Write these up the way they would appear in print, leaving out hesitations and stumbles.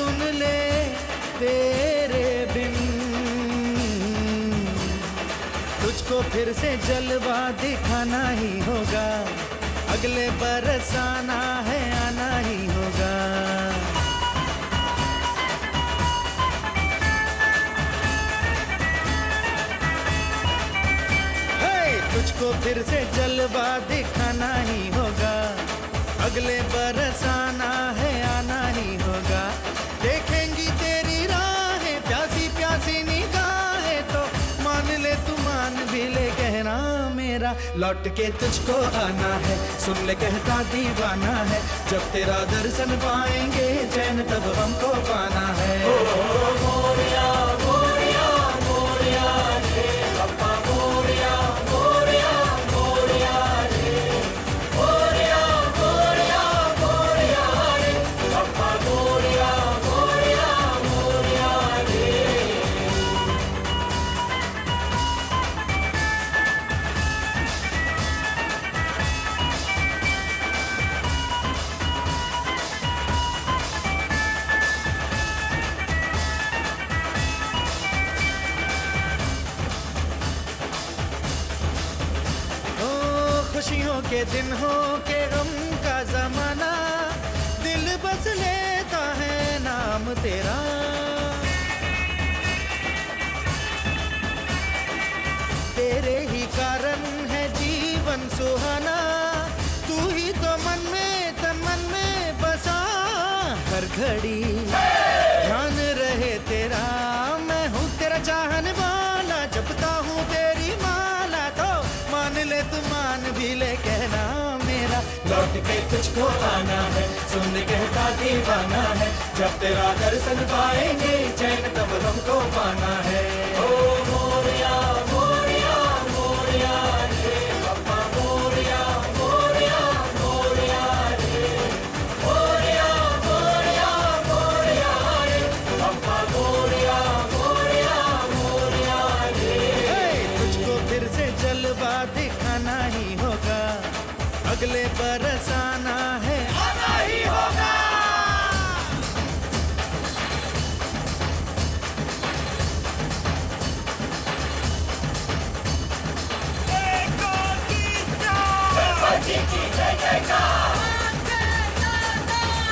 सुन ले तेरे बिन तुझको फिर से जलवा दिखाना ही होगा, अगले बरस आना है आना ही होगा। तुझको फिर से जलवा दिखाना ही होगा, अगले बरस आना है आना ही होगा। देखेंगी तेरी राहें प्यासी प्यासी निगाहें तो मान ले तू मान भी ले कहना मेरा, लौट के तुझको आना है सुन ले कहता दीवाना है। जब तेरा दर्शन पाएंगे चैन तब हमको पाना है। ओ मोरिया मोरिया मोरिया रे पप्पा मोरिया मोरिया मोरिया रे, मोरिया मोरिया मोरिया रे पप्पा मोरिया मोरिया मोरिया रे। खुशियों के दिन हो के गम का जमाना, दिल बस लेता है नाम तेरा। तेरे ही कारण है जीवन सुहाना, तू ही तो मन में तन मन में बसा। हर घड़ी ध्यान रहे तेरा, मैं हूँ तेरा चाहने वाला, जपता हूँ तेरी माला तो मान ले तू मान भी ले कहना मेरा। लौट के तुझको आना है सुन कहता दीवाना है, जब तेरा दर्शन पाएंगे चैन तब हमको पाना है। ओ मोरिया मोरिया मोरिया रे पप्पा मोरिया मोरिया मोरिया रे, मोरिया मोरिया मोरिया रे पप्पा मोरिया मोरिया मोरिया रे। तुझको फिर से जलवा दिखाना ही होगा, अगले बरस आना है आना ही होगा। गणपति की जय जयकार,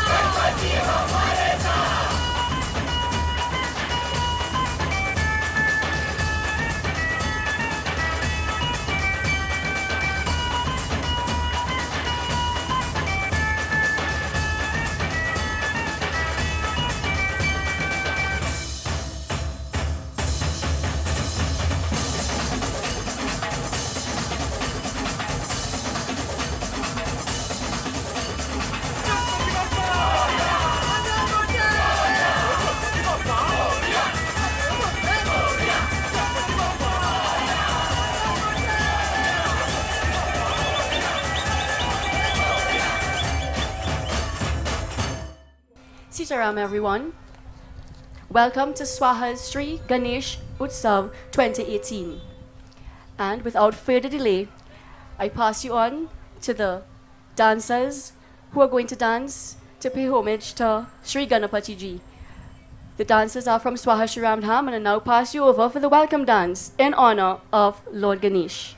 गणपति हमारे साथ। Sitaram everyone. Welcome to Swaha's Sri Ganesh Utsav 2018. And without further delay, I pass you on to the dancers who are going to dance to pay homage to Sri Ganapati Ji. The dancers are from Swaha Shri Ramdham, and I now pass you over for the welcome dance in honor of Lord Ganesh.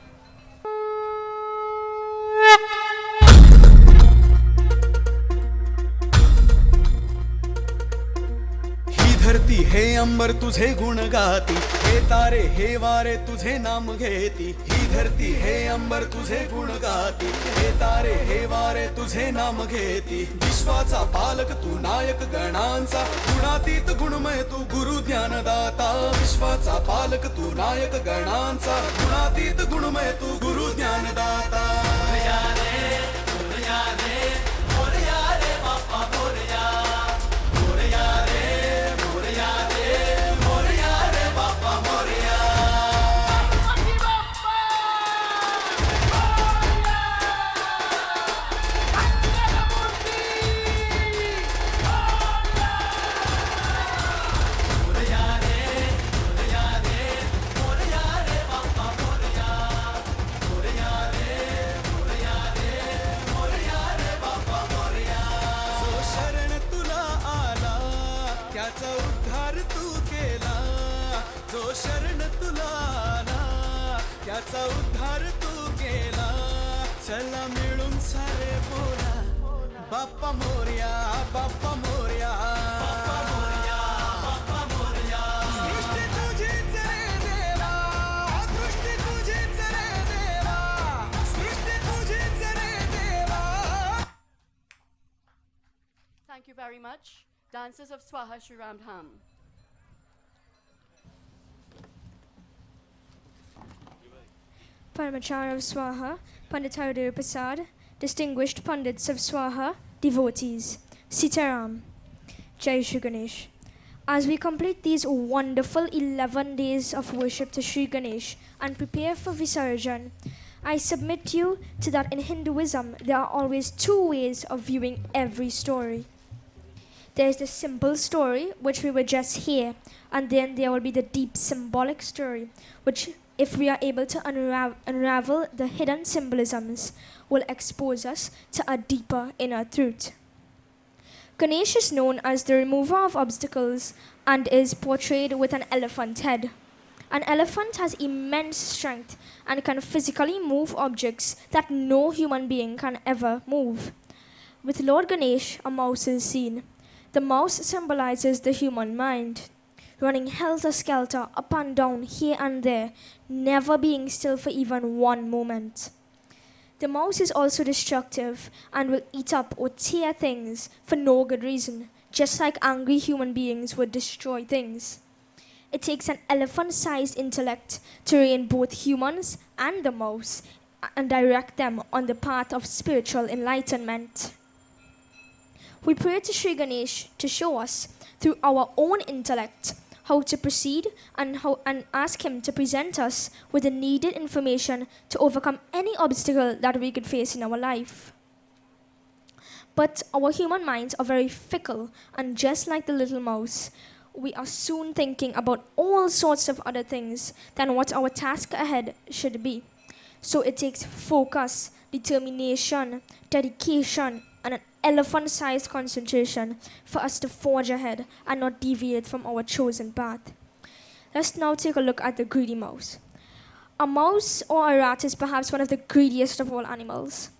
धरती हे अंबर तुझे गुण गाती, हे तारे हे वारे तुझे नाम घेती। ही धरती हे अंबर तुझे गुण गाती, हे तारे हे वारे तुझे नाम घेती। विश्वाचा पालक तू नायक गणांचा, गुणातीत गुणमय तू गुरु ज्ञानदाता। विश्वाचा पालक तू नायक गणांचा, गुणातीत गुणमय तू गुरु ज्ञानदाता। मोरया रे मोरया रे मोरया रे बाप्पा मोरया, मोरया रे मोरया रे मोरया रे बाप्पा मोरया। मोरया रे मोरया रे बाप्पा मोरया, मोरया रे मोरया रे त्याचा उद्धार तू केला, जो शरण तुला आला, त्याचा उद्धार तू केला. चला मिळून सारे बोला, बाप्पा मोरया, बाप्पा मोरया, बाप्पा मोरया, बाप्पा मोरया. सृष्टी तुझीच रे देवा, सृष्टी तुझीच रे देवा, सृष्टी तुझीच रे देवा. Thank you very much. Dancers of Swaha Shri Ramdham. Paramachara of Swaha, Pandit Haridev Prasad, distinguished Pandits of Swaha, devotees, Sitaram, Jai Shri Ganesh. As we complete these wonderful 11 days of worship to Shri Ganesh and prepare for Visarjan, I submit you to that in Hinduism there are always two ways of viewing every story. There is the simple story, which we will just hear, and then there will be the deep symbolic story, which, if we are able to unravel the hidden symbolisms, will expose us to a deeper inner truth. Ganesh is known as the remover of obstacles and is portrayed with an elephant head. An elephant has immense strength and can physically move objects that no human being can ever move. With Lord Ganesh, a mouse is seen. The mouse symbolizes the human mind, running helter-skelter up and down here and there, never being still for even one moment. The mouse is also destructive and will eat up or tear things for no good reason, just like angry human beings would destroy things. It takes an elephant-sized intellect to rein both humans and the mouse and direct them on the path of spiritual enlightenment. We pray to Sri Ganesh to show us, through our own intellect, how to proceed and ask him to present us with the needed information to overcome any obstacle that we could face in our life. But our human minds are very fickle, and just like the little mouse, we are soon thinking about all sorts of other things than what our task ahead should be. So it takes focus, determination, dedication, and an elephant-sized concentration for us to forge ahead and not deviate from our chosen path. Let's now take a look at the greedy mouse. A mouse or a rat is perhaps one of the greediest of all animals.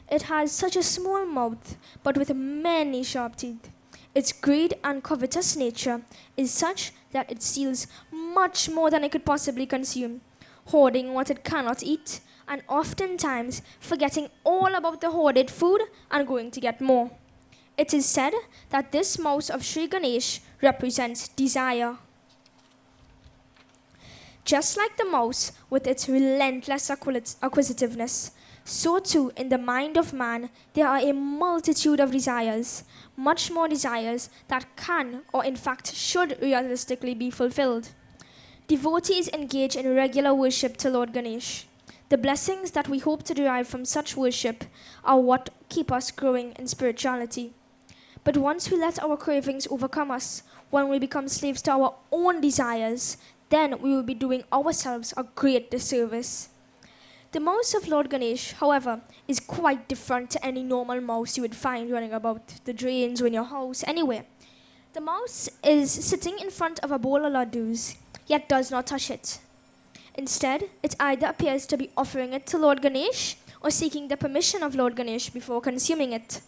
It has such a small mouth, but with many sharp teeth. Its greed and covetous nature is such that it steals much more than it could possibly consume, hoarding what it cannot eat, and oftentimes forgetting all about the hoarded food and going to get more. It is said that this mouse of Sri Ganesh represents desire. Just like the mouse with its relentless acquisitiveness, so too in the mind of man there are a multitude of desires, much more desires that can or in fact should realistically be fulfilled. Devotees engage in regular worship to Lord Ganesh. The blessings that we hope to derive from such worship are what keep us growing in spirituality. But once we let our cravings overcome us, when we become slaves to our own desires, then we will be doing ourselves a great disservice. The mouse of Lord Ganesh, however, is quite different to any normal mouse you would find running about the drains or in your house, anywhere. The mouse is sitting in front of a bowl of laddus, yet does not touch it. Instead, it either appears to be offering it to Lord Ganesh or seeking the permission of Lord Ganesh before consuming it.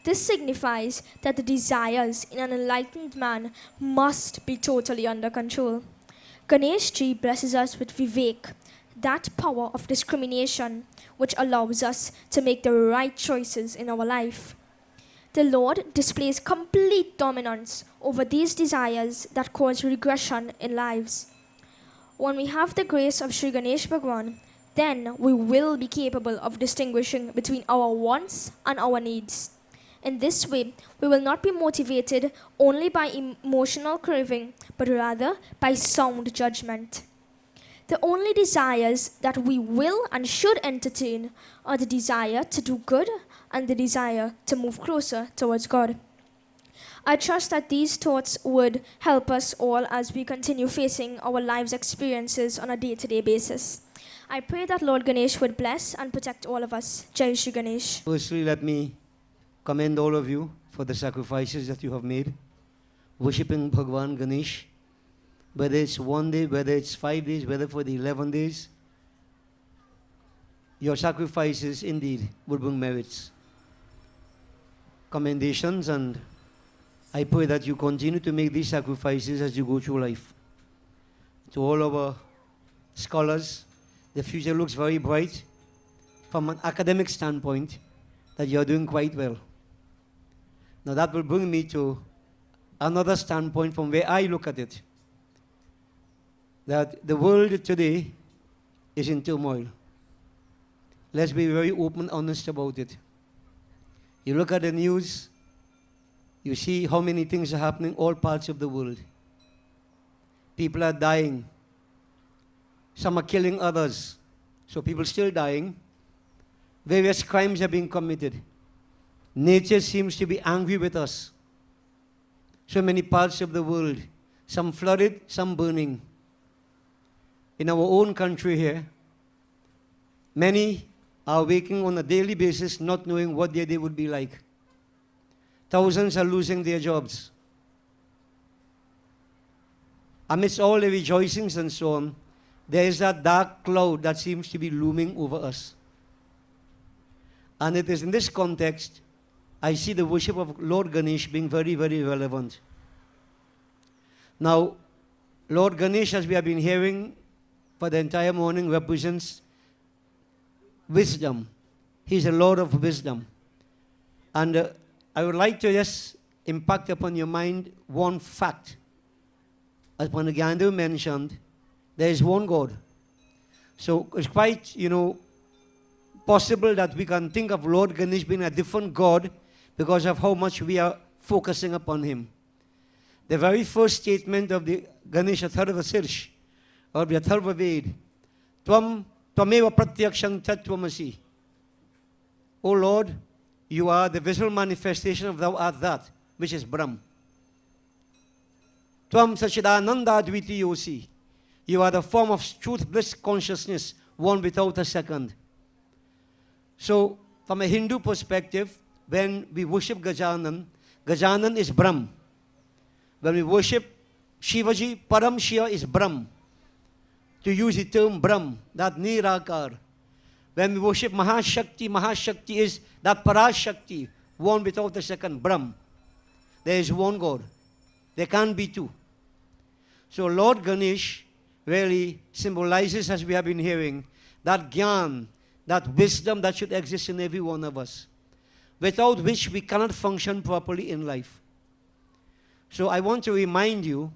This signifies that the desires in an enlightened man must be totally under control. Ganesh Ji blesses us with Vivek, that power of discrimination which allows us to make the right choices in our life. The Lord displays complete dominance over these desires that cause regression in lives. When we have the grace of Sri Ganesh Bhagwan, then we will be capable of distinguishing between our wants and our needs. In this way, we will not be motivated only by emotional craving, but rather by sound judgment. The only desires that we will and should entertain are the desire to do good and the desire to move closer towards God. I trust that these thoughts would help us all as we continue facing our life's experiences on a day-to-day basis. I pray that Lord Ganesh would bless and protect all of us. Jai Shri Ganesh. Firstly, let me commend all of you for the sacrifices that you have made. worshipping Bhagwan Ganesh, whether it's 1 day, whether it's 5 days, whether for the 11 days, your sacrifices indeed will bring merits, commendations, and I pray that you continue to make these sacrifices as you go through life. To all our scholars, the future looks very bright. From an academic standpoint, that you're doing quite well. Now that will bring me to another standpoint from where I look at it. That the world today is in turmoil. Let's be very open and honest about it. You look at the news, you see how many things are happening all parts of the world. People are dying. Some are killing others. So people still dying. Various crimes are being committed. Nature seems to be angry with us. So many parts of the world, some flooded, some burning. In our own country here, many are waking on a daily basis not knowing what their day would be like. Thousands are losing their jobs. Amidst all the rejoicings and so on, there is that dark cloud that seems to be looming over us. And it is in this context, I see the worship of Lord Ganesh being very, very relevant. Now, Lord Ganesh, as we have been hearing for the entire morning, represents wisdom. He's a Lord of wisdom. And I would like to just impact upon your mind one fact. As Panagyandu mentioned, there is one God. So it's quite, possible that we can think of Lord Ganesh being a different God because of how much we are focusing upon him. The very first statement of the Ganesh Atharva Sirsh, or the Atharva Ved, Tvameva Pratyaksham Tattvamasi. O Lord, you are the visual manifestation of thou art that, which is Brahm. Tvam Sachidananda Dvitiyosi. You are the form of truth, bliss, consciousness, one without a second. So, from a Hindu perspective, when we worship Gajanan, Gajanan is Brahm. When we worship Shivaji, Param Shiva is Brahm. To use the term Brahm, that Nirakar. When we worship Mahashakti, Mahashakti is that Parashakti, one without a second, Brahm. There is one God. There can't be two. So Lord Ganesh really symbolizes, as we have been hearing, that Gyan, that wisdom that should exist in every one of us, without which we cannot function properly in life. So I want to remind you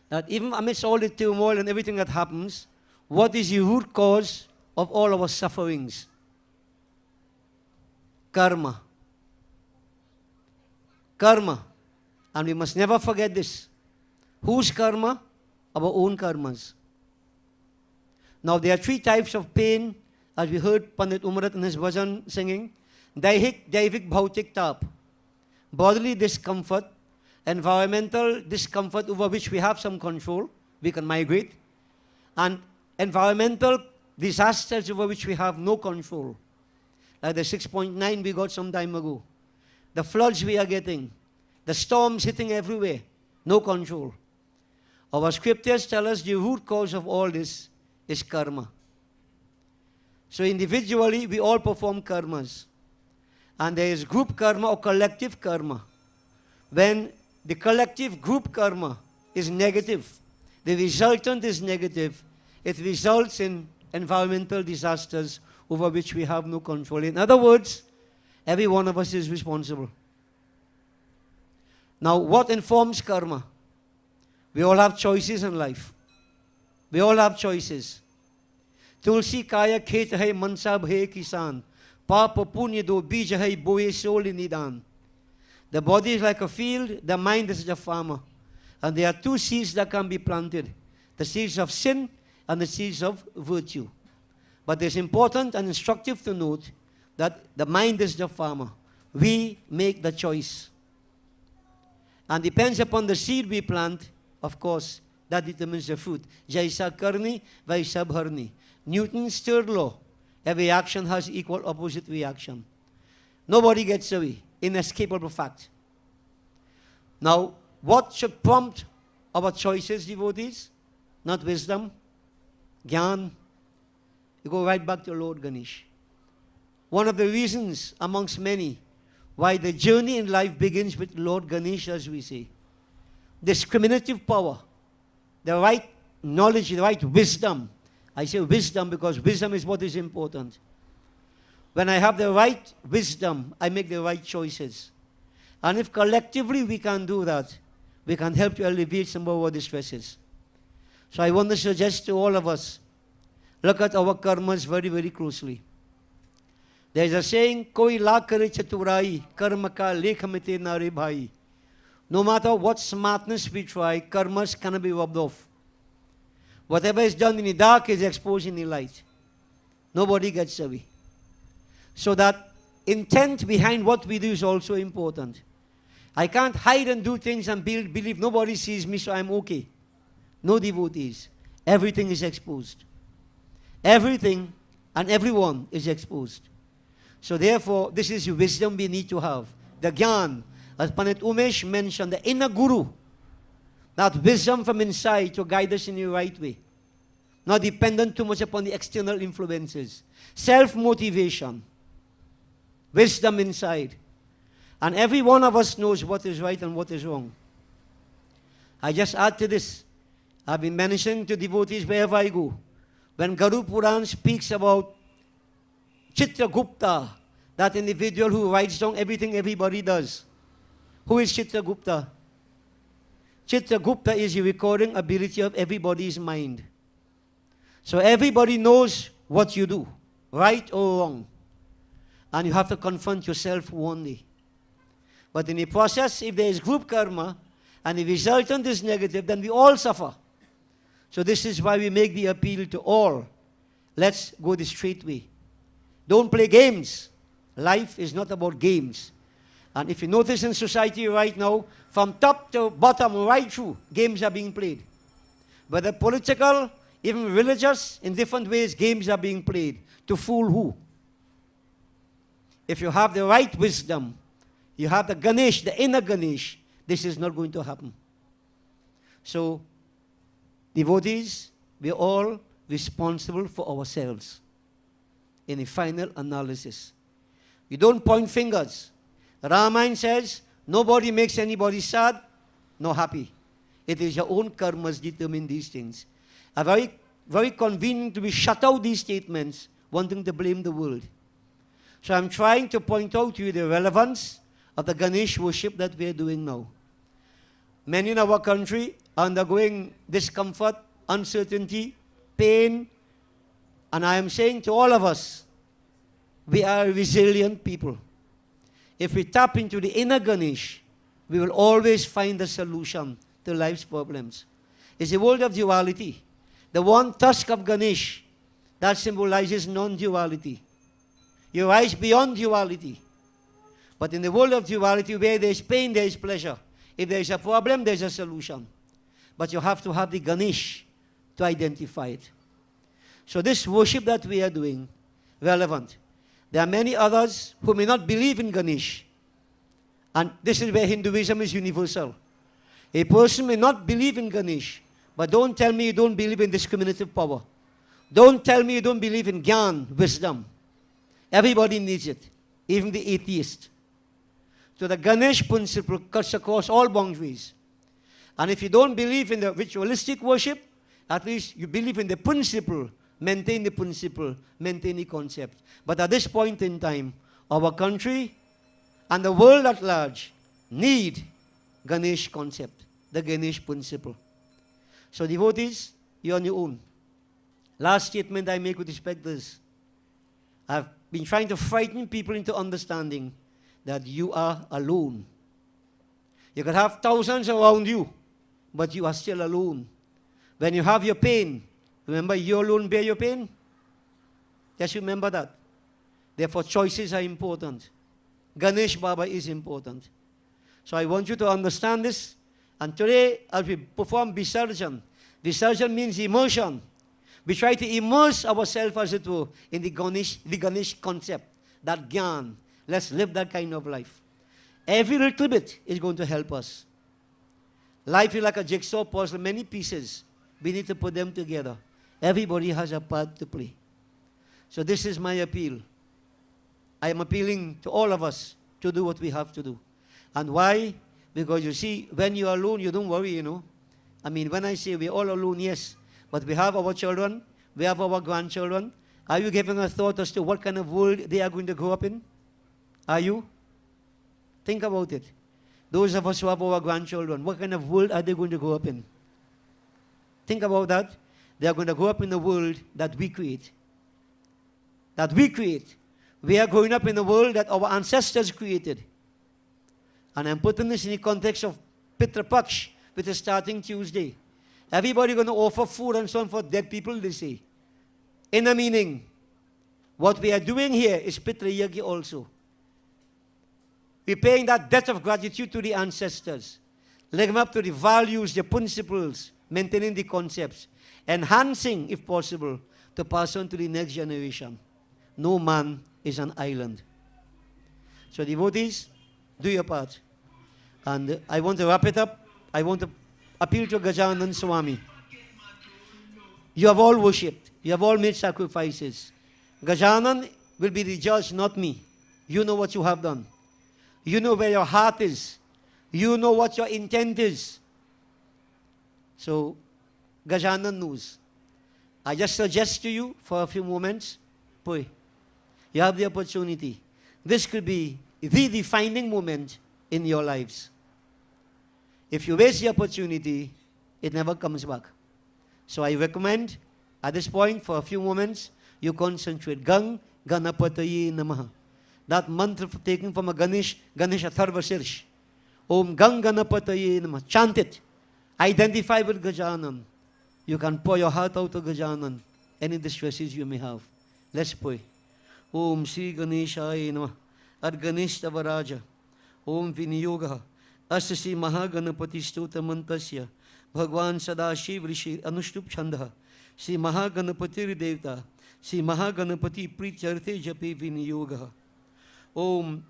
that even amidst all the turmoil and everything that happens, what is the root cause of all our sufferings? Karma. Karma. And we must never forget this. Whose karma? Our own karmas. Now there are 3 types of pain, as we heard Pandit Umrat and his bhajan singing. Daihik, Daivik, Bhautik, Tap. Bodily discomfort, environmental discomfort over which we have some control, we can migrate, and environmental disasters over which we have no control, like the 6.9 we got some time ago, the floods we are getting, the storms hitting everywhere, no control. Our scriptures tell us the root cause of all this is karma. So individually, we all perform karmas. And there is group karma or collective karma. When the collective group karma is negative, the resultant is negative, it results in environmental disasters over which we have no control. In other words, every one of us is responsible. Now, what informs karma? We all have choices in life. We all have choices. Tulsi kaya khet hai mansa bhe kisan. Papa punya do bija hai boye soli nidan. The body is like a field, the mind is a farmer. And there are 2 seeds that can be planted. The seeds of sin and the seeds of virtue. But it's important and instructive to note that the mind is the farmer. We make the choice. And depends upon the seed we plant, of course, that determines the fruit. Jaisa karni, vaisa bharni. Newton's 3rd law. Every action has equal opposite reaction. Nobody gets away. Inescapable fact. Now, what should prompt our choices, devotees? Not wisdom, Gyan. You go right back to Lord Ganesh. One of the reasons amongst many why the journey in life begins with Lord Ganesh, as we say. Discriminative power, the right knowledge, the right wisdom. I say wisdom because wisdom is what is important. When I have the right wisdom, I make the right choices. And if collectively we can do that, we can help to alleviate some of our distresses. So I want to suggest to all of us, look at our karmas very, very closely. There is a saying, Koi la kare chaturai, karma ka lekhamite nare bhai. No matter what smartness we try, karmas cannot be rubbed off. Whatever is done in the dark is exposed in the light. Nobody gets away. So that intent behind what we do is also important. I can't hide and do things and believe nobody sees me, so I'm okay. No, devotees. Everything is exposed. Everything and everyone is exposed. So therefore, this is the wisdom we need to have. The Gyan, as Pandit Umesh mentioned, the inner guru. That wisdom from inside to guide us in the right way. Not dependent too much upon the external influences. Self-motivation. Wisdom inside. And every one of us knows what is right and what is wrong. I just add to this. I've been mentioning to devotees wherever I go. When Garu Puran speaks about Chitragupta, that individual who writes down everything everybody does. Who is Chitragupta? Chitragupta is the recording ability of everybody's mind. So everybody knows what you do, right or wrong. And you have to confront yourself one day. But in the process, if there is group karma, and the resultant is negative, then we all suffer. So this is why we make the appeal to all. Let's go the straight way. Don't play games. Life is not about games. And if you notice in society right now, from top to bottom, right through, games are being played. Whether political, even religious, in different ways, games are being played. To fool who? If you have the right wisdom, you have the Ganesh, the inner Ganesh, this is not going to happen. So, devotees, we are all responsible for ourselves in a final analysis. We don't point fingers. Ramayana says, nobody makes anybody sad nor happy. It is your own karmas determine these things. A very, very convenient to be shut out these statements, wanting to blame the world. So I'm trying to point out to you the relevance of the Ganesh worship that we are doing now. Many in our country are undergoing discomfort, uncertainty, pain, and I am saying to all of us, we are resilient people. If we tap into the inner Ganesh, we will always find a solution to life's problems. It's a world of duality. The one tusk of Ganesh, that symbolizes non-duality. You rise beyond duality. But in the world of duality, where there is pain, there is pleasure. If there is a problem, there is a solution. But you have to have the Ganesh to identify it. So this worship that we are doing, relevant. There are many others who may not believe in Ganesh. And this is where Hinduism is universal. A person may not believe in Ganesh, but don't tell me you don't believe in discriminative power. Don't tell me you don't believe in Gyan, wisdom. Everybody needs it, even the atheist. So the Ganesh principle cuts across all boundaries. And if you don't believe in the ritualistic worship, at least you believe in the principle, maintain the principle, maintain the concept. But at this point in time, our country and the world at large need Ganesh concept, the Ganesh principle. So devotees, you're on your own. Last statement I make with respect to this. I've been trying to frighten people into understanding that you are alone. You could have thousands around you, but you are still alone. When you have your pain, remember you alone bear your pain? Just remember that. Therefore, choices are important. Ganesh Baba is important. So I want you to understand this. And today, as we perform Visarjan, Visarjan means immersion. We try to immerse ourselves, as it were, in the Ganesh concept, that Gyan. Let's live that kind of life. Every little bit is going to help us. Life is like a jigsaw puzzle, many pieces. We need to put them together. Everybody has a part to play. So this is my appeal. I am appealing to all of us to do what we have to do. And why? Because you see, when you are alone, you don't worry, you know. I mean, when I say we're all alone, yes, but we have our children, we have our grandchildren. Are you giving a thought as to what kind of world they are going to grow up in? Are you? Think about it. Those of us who have our grandchildren, what kind of world are they going to grow up in? Think about that. They are going to grow up in a world that we create. That we create. We are growing up in a world that our ancestors created. And I'm putting this in the context of Pitra Paksh, which is starting Tuesday. Everybody going to offer food and so on for dead people, they say. In a meaning, what we are doing here is Pitra Yagya also. We're paying that debt of gratitude to the ancestors, living up to the values, the principles, maintaining the concepts, enhancing, if possible, to pass on to the next generation. No man is an island. So devotees, do your part. And I want to wrap it up. I want to appeal to Gajanan Swami. You have all worshipped. You have all made sacrifices. Gajanan will be the judge, not me. You know what you have done. You know where your heart is. You know what your intent is. So, Gajanan knows. I just suggest to you for a few moments, pray. You have the opportunity. This could be the defining moment in your lives. If you waste the opportunity, it never comes back. So I recommend, at this point, for a few moments, you concentrate. Gang Ganapataye Namaha. That mantra taken from a Ganesh Atharva Shirsh. Om Gang Ganapataye Namaha. Chant it. Identify with Gajanan. You can pour your heart out to Gajanan. Any distresses you may have. Let's pray. Om Sri Ganeshaya Namaha. Ad Ganesh Tavaraja. Om Viniyoga. Asasi Mahaganapati Stota Mantasya. Bhagwan Sadashiv Rishi Anushtup Chandha. Sri Mahaganapati Devta. Sri Mahaganapati Prityarthe Jape Viniyoga. Om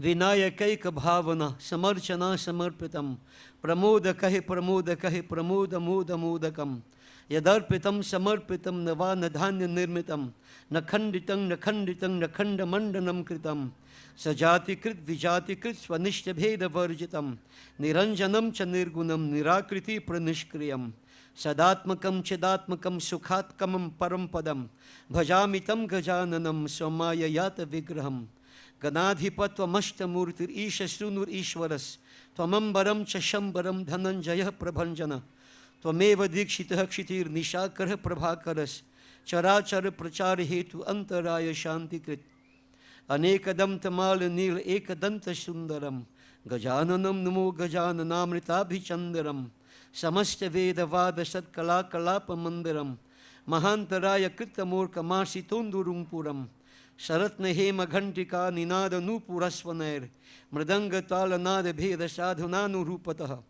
Vinayakaika Bhavana Samarchana Samarpitam Pramodakahe Pramoda Moda Modakam Yadarpitam Samarpitam Navana Dhanya Nirmitam Nakhanditam Nakhanda Mandanam Kritam Sajati Krit Vijati Krit Svanishta Bheda Varjitam Niranjanam Chanirgunam Nirakriti Pranishkriyam Sadatmakam Chidatmakam Sukhatkamam Parampadam Bhajamitam Gajananam Somaya Yata Vigraham Ganadhipatva Mashtamurtir Isha Sunur Ishwaras Twamambaram Chashambaram Dhananjaya Prabhanjana Twameva Dikshitah Kshitir Nishakarha Prabhakaras Charachara Prachar Hetu Antaraya Shantikrit Anekadam Tamal Nil Ekadanta Sundaram Gajananam Namo Gajananamritabhichandaram Samasta Veda Vada Satkala Kalapa Mandaram Mahantaraya Kritamur Kamasi Tundurum Sharatna Hema Ghantika Ninada Nupurasvaner Mridanga Tala Nada Bheda Sadhunanu Rupataha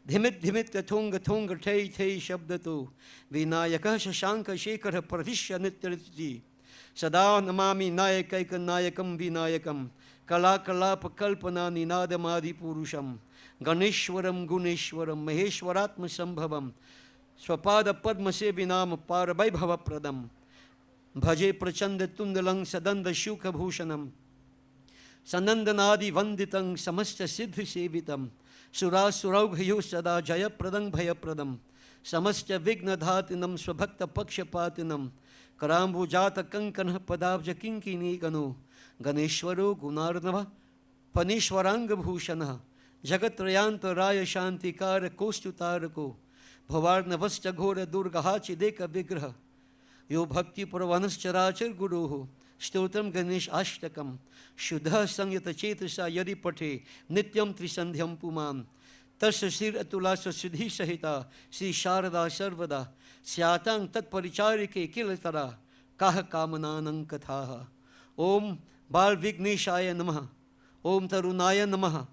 Dhimit Dhimit Thunga Thunga Te Te Shabdato Vinayaka Shashanka Shekhara Pradishya Nityariti Sada Namami Nayakaika Nayakam Vinayakam Kala Kalapa Kalpana Ninadamadi Purusham Ganeshwaram Guneshwaram Maheshwaratma Sambhavam Swapada Padma Sevinam Parabhaibhava Pradam Bhaje Prachanda Tundalang Sadanda Shuka Bhushanam Sanandanadi Vanditang Samasta Siddhi Sevitam Sura Suraughayu Sada Jaya Pradang Bhaya Pradam Samasta Vigna Dhatinam Swabhakta Pakshapatinam Karambu Jata Kankanha Padabja Kinkini Ganu Ganeshwaro Gunarnava Panishwaranga Bhushana Jagatrayanta Raya Shantikara Kostutarako Bhavarnavasta Ghora Durgahachi Deka Vigraha Yo Bhakti Puravanas Charachar Guruhu Stotram Ganesh Ashtakam Shuddha Sangyata Chetasa Yadi Pate Nityam Trisandhyam Puman Tasya Sir Atulasa Siddhi Sahita Sri Sharada Sarvada Syatang Tat Paricharike Kilatara Kaha Kamananang Kathaha Om Bal Vigneshaya Namaha Om Tarunaya Namaha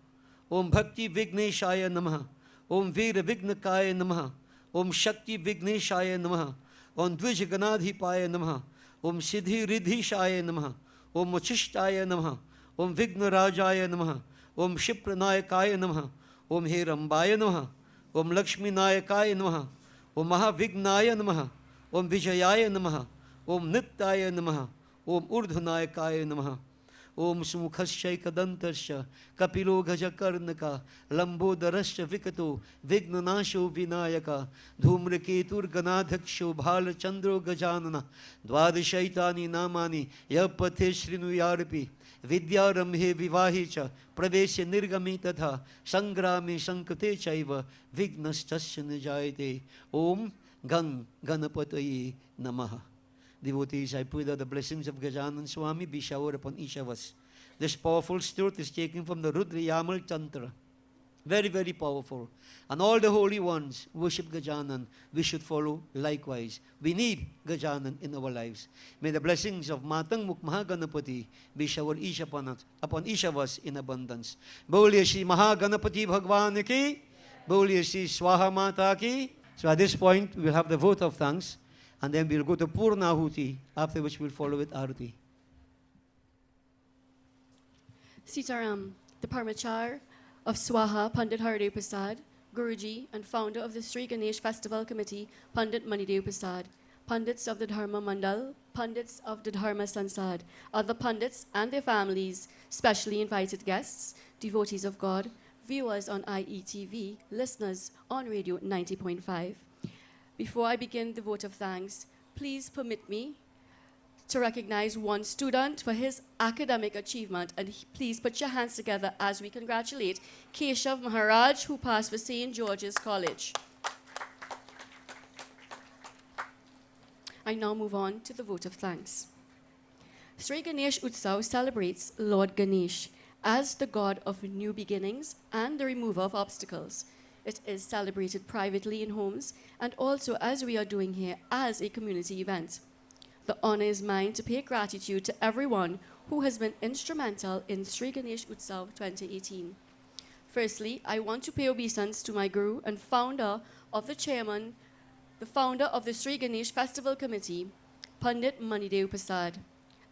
Om Bhakti Vigneshaya Namaha Om Veera Vignakaya Namaha Om Shakti Vigneshaya Namaha Om Dvij Ganadhipaya Namaha Om Siddhi Ridhishaya Namaha Om Machishtaya Namaha Om Vigna Rajaya Namaha Om Shipranayakaya Namaha Om Herambaya Namaha Om Lakshmi Nayakaya Namaha, Om Mahavignaya Namaha, Om Vijayaya Namaha, Om Nityaya Namaha, Om Urdhvanayakaya Namaha, Om Sumukhasya Kadantasya, Kapilo Gajakarnaka, Lambodarasya Vikato, Vignanasho Vinayaka, Dhumraketur Ganadhaksho, Bhala Chandro Gajanana, Dvadashaitani Namani, Yapate Shrinu Yarpi, Vidyarambhe Vivahicha, Pravesya Nirgami Tatha, Sangrami Sankate Chaiva, Vignastasya Nijayate, Om Gan Ganapataye Namaha. Devotees, I pray that the blessings of Gajanan Swami be showered upon each of us. This powerful truth is taken from the Rudra Yamal Tantra. Very, very powerful. And all the holy ones worship Gajanan. We should follow likewise. We need Gajanan in our lives. May the blessings of Matang Mukmahaganapati be showered upon each of us in abundance. Boliye Shri Mahaganapati Bhagwan ki, Boliye Shri Swaha Mata ki. So at this point, we will have the vote of thanks. And then we'll go to Purnahuti, after which we'll follow with Arati. Sitaram, the Parmachar of Swaha, Pandit Haridev Prasad, Guruji, and founder of the Sri Ganesh Festival Committee, Pandit Manidev Prasad, Pandits of the Dharma Mandal, Pandits of the Dharma Sansad, other Pandits and their families, specially invited guests, devotees of God, viewers on IETV, listeners on Radio 90.5. Before I begin the vote of thanks, please permit me to recognize one student for his academic achievement, and please put your hands together as we congratulate Keshav Maharaj, who passed for St. George's College. I now move on to the vote of thanks. Sri Ganesh Utsav celebrates Lord Ganesh as the god of new beginnings and the remover of obstacles. It is celebrated privately in homes and also, as we are doing here, as a community event. The honor is mine to pay gratitude to everyone who has been instrumental in Sri Ganesh Utsav 2018. Firstly, I want to pay obeisance to my guru and founder of the Sri Ganesh Festival Committee, Pandit Manidev Prasad.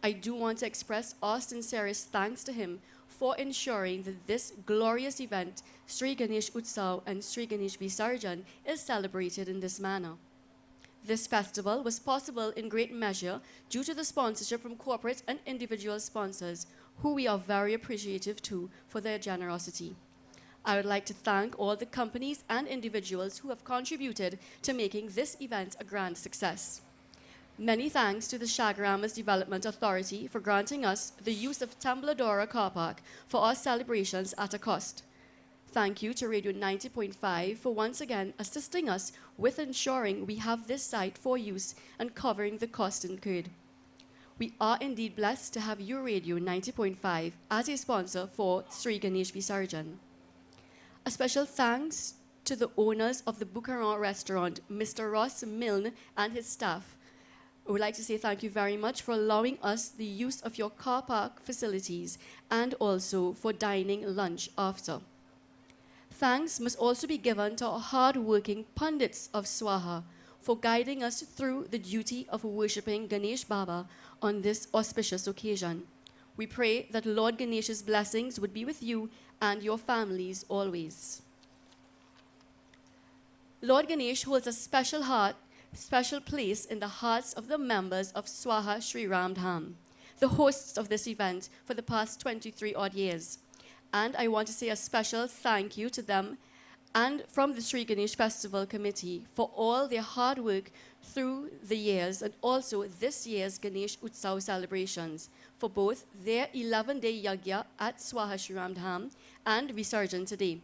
I do want to express our sincerest thanks to him for ensuring that this glorious event, Sri Ganesh Utsav and Sri Ganesh Visarjan, is celebrated in this manner. This festival was possible in great measure due to the sponsorship from corporate and individual sponsors, who we are very appreciative to for their generosity. I would like to thank all the companies and individuals who have contributed to making this event a grand success. Many thanks to the Shagaramas Development Authority for granting us the use of Tembladora Car Park for our celebrations at a cost. Thank you to Radio 90.5 for once again assisting us with ensuring we have this site for use and covering the cost incurred. We are indeed blessed to have your Radio 90.5 as a sponsor for Sri Ganesh Visarjan. A special thanks to the owners of the Bukharan restaurant, Mr. Ross Milne and his staff. I would like to say thank you very much for allowing us the use of your car park facilities and also for dining lunch after. Thanks must also be given to our hard-working Pandits of Swaha for guiding us through the duty of worshipping Ganesh Baba on this auspicious occasion. We pray that Lord Ganesh's blessings would be with you and your families always. Lord Ganesh holds a special place in the hearts of the members of Swaha Sri Ram Dham, the hosts of this event for the past 23 odd years. And I want to say a special thank you to them and from the Sri Ganesh Festival Committee for all their hard work through the years and also this year's Ganesh Utsav celebrations for both their 11-day yagya at Swaha Sri Ram Dham and Visarjan today.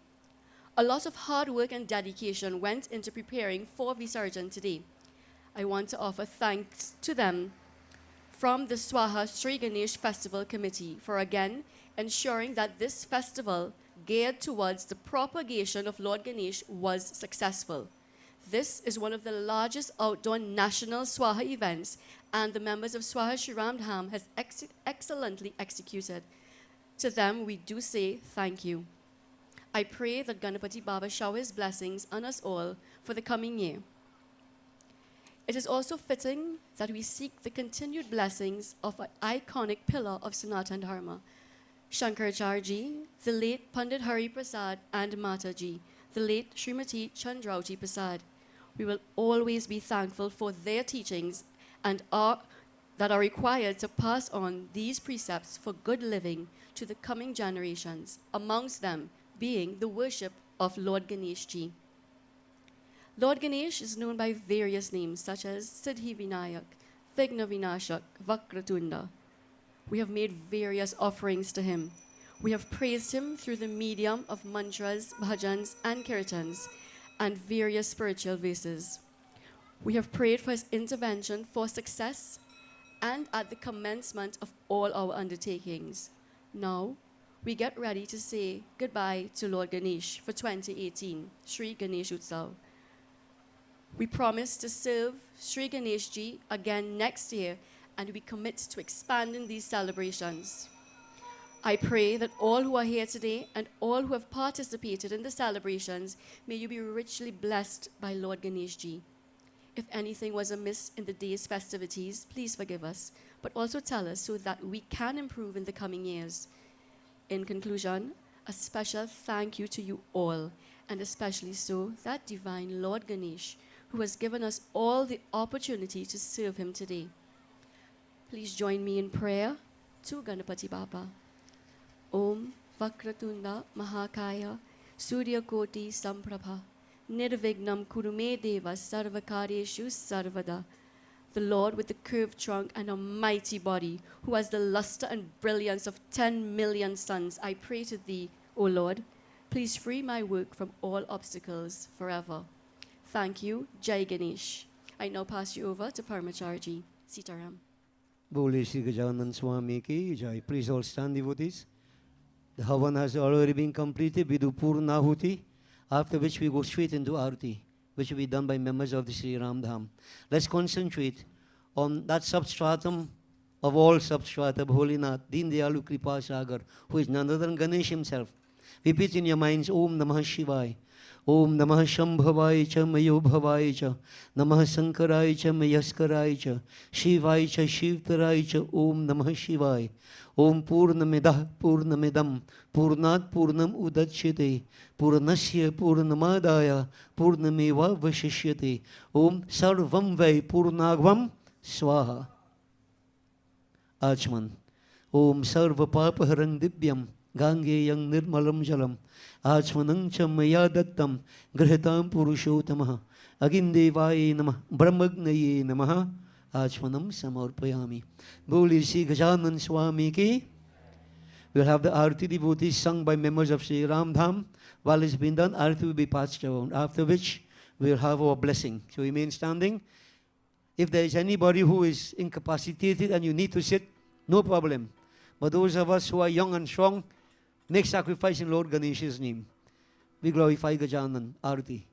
A lot of hard work and dedication went into preparing for Visarjan today. I want to offer thanks to them from the Swaha Sri Ganesh Festival Committee for again ensuring that this festival geared towards the propagation of Lord Ganesh was successful. This is one of the largest outdoor national Swaha events, and the members of Swaha Sri Ram Dham has excellently executed. To them, we do say thank you. I pray that Ganapati Baba shower his blessings on us all for the coming year. It is also fitting that we seek the continued blessings of an iconic pillar of Sanatan Dharma, Shankaracharya Ji, the late Pandit Hari Prasad, and Mataji, the late Srimati Chandrauti Prasad. We will always be thankful for their teachings and that are required to pass on these precepts for good living to the coming generations, amongst them being the worship of Lord Ganesh Ji. Lord Ganesh is known by various names such as Siddhi Vinayak, Vigna Vinashak, Vakratunda. We have made various offerings to him. We have praised him through the medium of mantras, bhajans, and kirtans, and various spiritual verses. We have prayed for his intervention for success and at the commencement of all our undertakings. Now, we get ready to say goodbye to Lord Ganesh for 2018, Sri Ganesh Utsav. We promise to serve Sri Ganesh Ji again next year, and we commit to expanding these celebrations. I pray that all who are here today and all who have participated in the celebrations, may you be richly blessed by Lord Ganesh Ji. If anything was amiss in the day's festivities, please forgive us, but also tell us so that we can improve in the coming years. In conclusion, a special thank you to you all, and especially so that divine Lord Ganesh, who has given us all the opportunity to serve him today. Please join me in prayer to Ganapati Baba. Om Vakratunda Mahakaya Surya Koti Samprabha Nirvignam Kurume Deva Sarvakaryeshu Sarvada. The Lord with the curved trunk and a mighty body, who has the luster and brilliance of 10 million suns, I pray to thee, O Lord, please free my work from all obstacles forever. Thank you, Jai Ganesh. I now pass you over to Paramacharji. Sitaram. Bole Sri Gajanan Swami ki jai. Please all stand, devotees. The Havan has already been completed. We do Purnahuti, after which we go straight into Arti, which will be done by members of the Sri Ram Dham. Let's concentrate on that substratum of all substrata, Bholinath, Deen Dayalu Kripa Sagar, who is none other than Ganesh himself. Repeat in your minds, Om Namah Shivaya. Om Namah Shambhavaya Cha Mayo Bhavaya Cha Namah Sankaraya Cha Mayaskaraya Cha Shivaya Cha Shivtaraya Cha Om Namah Shivaya. Om Purnamidah Purnamidam Purnat Purnam Udachyate Purnasya Purnamadaya Purnameva Vashishyate. Om Sarvam Vai Purnagvam Swaha. Achman. Om Sarva Papaharang Dibyam Gangeyang Nirmalam Jalam Achmanang Chamaya Dattam Grihitam Purushotamaha Agindevaye Namah Brahmagnaye Namaha Achmanam Samarpayami. Boli Sri Gajanan Swami ki. We'll have the Arti devotees sung by members of Sri Ram Dham. While it's been done, Arti will be passed around, after which we'll have our blessing. So remain standing. If there is anybody who is incapacitated and you need to sit, no problem. But those of us who are young and strong, make sacrifice in Lord Ganesh's name. We glorify Gajanan. Arti.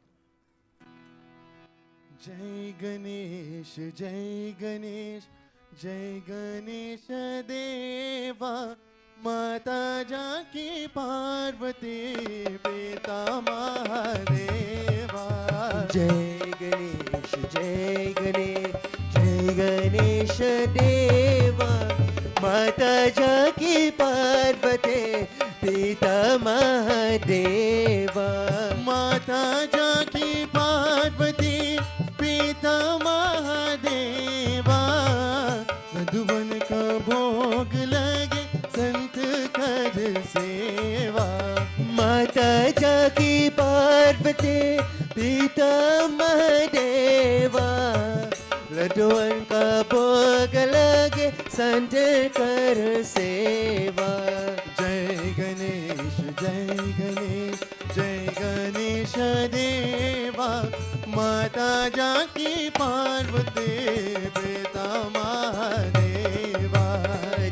Jai Ganesh, Jai Ganesh, Jai Ganesh Deva, Mata Jaki Parvati Pita Mahadeva. Jai Ganesh, Jai Ganesh, Jai Ganesh Deva, Mata Jaki Parvati Pita Mahadeva. Mata Jaki Parvati Pita Mahadeva. Madhuban का भोग लगे संत कर सेवा. माता जाकी पार्वती पिता महादेवा. लड्डुअन का भोग लगे संत कर सेवा. जय गणेश, जय गणेश, जय गणेश देवा. माता जाकी पार्वती पिता महादेवा.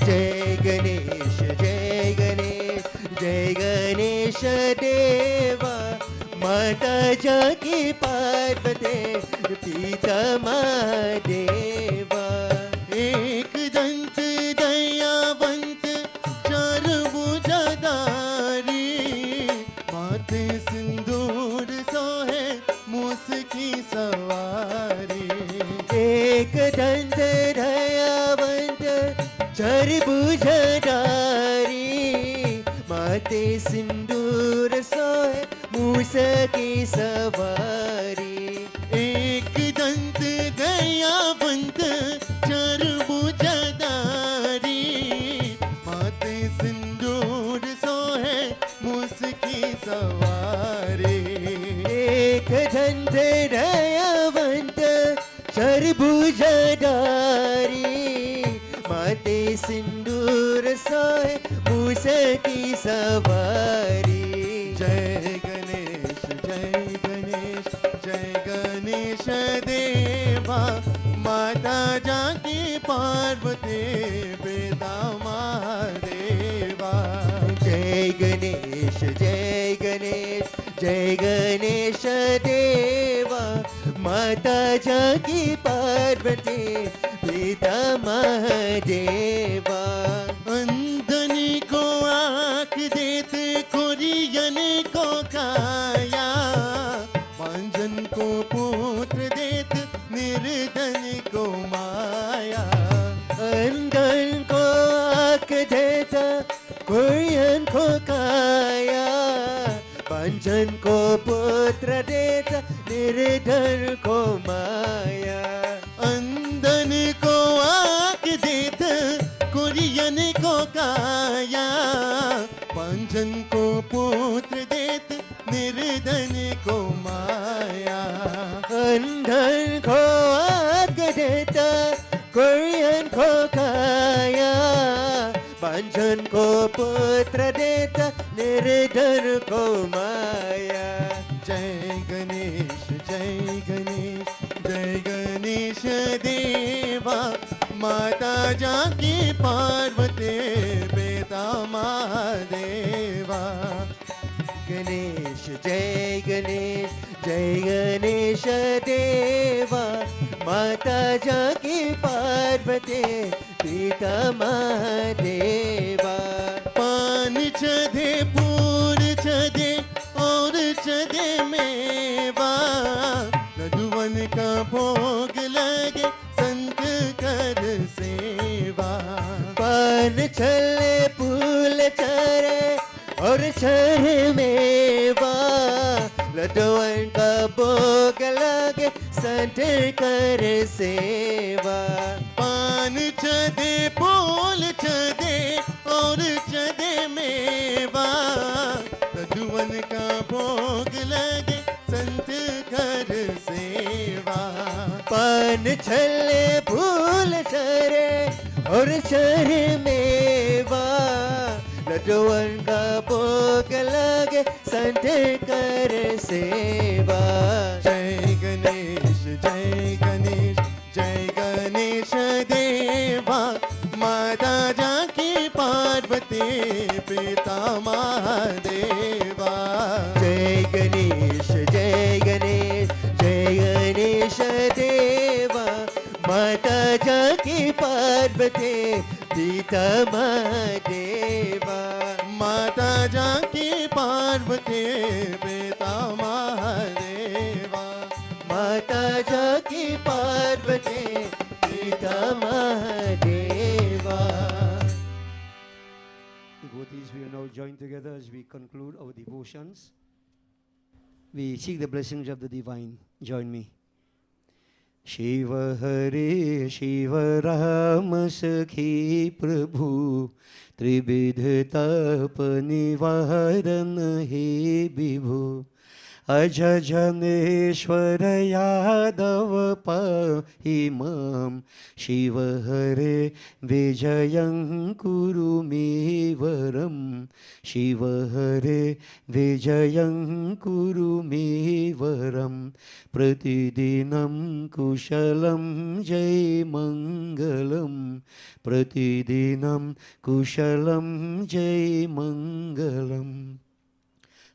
जय गणेश, जय गणेश, जय गणेश देवा. माता जाकी पार्वती पिता महादेवा. एक दंत दयावंत चार भुजाधारी. माथे सिंदूर सोहे मूस की सवारी. एक दंत दयावंत चार भुजाधारी. माथे सिंदूर सोहे मूस की सवारी एक दंत दयावंत चार भुजाधारी माथे सिंदूर सोहे मुस्की सवारी एक दंत दयावंत चार भुजाधारी माथे सिंदूर सोहे मुस्की सवारी जय गणेश जय गणेश जय गणेश देवा माता जानकी पार्वती पिता महादेवा जय गणेश जय गणेश जय गणेश देवा माता जानकी पार्वती पिता महादेवा अंधनी को आँख देते कुरियन को काया पांजन को पुत्र देत निर्धन को माया अंधन को आँख देता कुरियन को काया पांजन को पुत्र देता निर्धन को माया अंधन को आँख देता कुरियन को काया पांचन को पुत्र देत निर्धन को माया अंधन को आग देता कुरियन को काया पांचन को पुत्र देता निर्धन को माया जय गणेश जय गणेश जय गणेश देवा माता जानकी पार्वती पिता महादेवा गणेश जय गणेश जय गणेश देवा माता जानकी पार्वती पिता महादेवा पान चढ़े पूर चढ़े और चढ़े मेवा लड्डुवन का भोग लगे संत कर सेवा पान चले फूल चरे और चढ़े मेवा लड्डुवन का भोग लगे संत कर सेवा पान चढ़े फूल चढ़े और चढ़े मेवा लड्डुवन का भोग लगे संत कर सेवा पान छले फूल चरे और चरे मेवा लड्डुवन का भोग लगे संत कर सेवा जय गणेश जय गणेश जय गणेश देवा माता जानकी पार्वती पिता महादेवा जय गणेश जय गणेश जय गणेश देवा माता जानकी पार्वती पिता महादेवा माता जानकी पार्वती पिता महादेवा माता जानकी पार्वती पिता Mahadeva. Devotees, we are now joined together as we conclude our devotions. We seek the blessings of the divine. Join me. Shiva Hare Shiva Rama Sakhi Prabhu Tribidh Tap Nivaran He Vibhu Aja Janeshwara Yadav Pahimam Shiva Hare Vijayam Kuru Me Varam Shiva Hare Vijayam Kuru Me Varam Pratidinam Kushalam Jai Mangalam Pratidinam Kushalam Jai Mangalam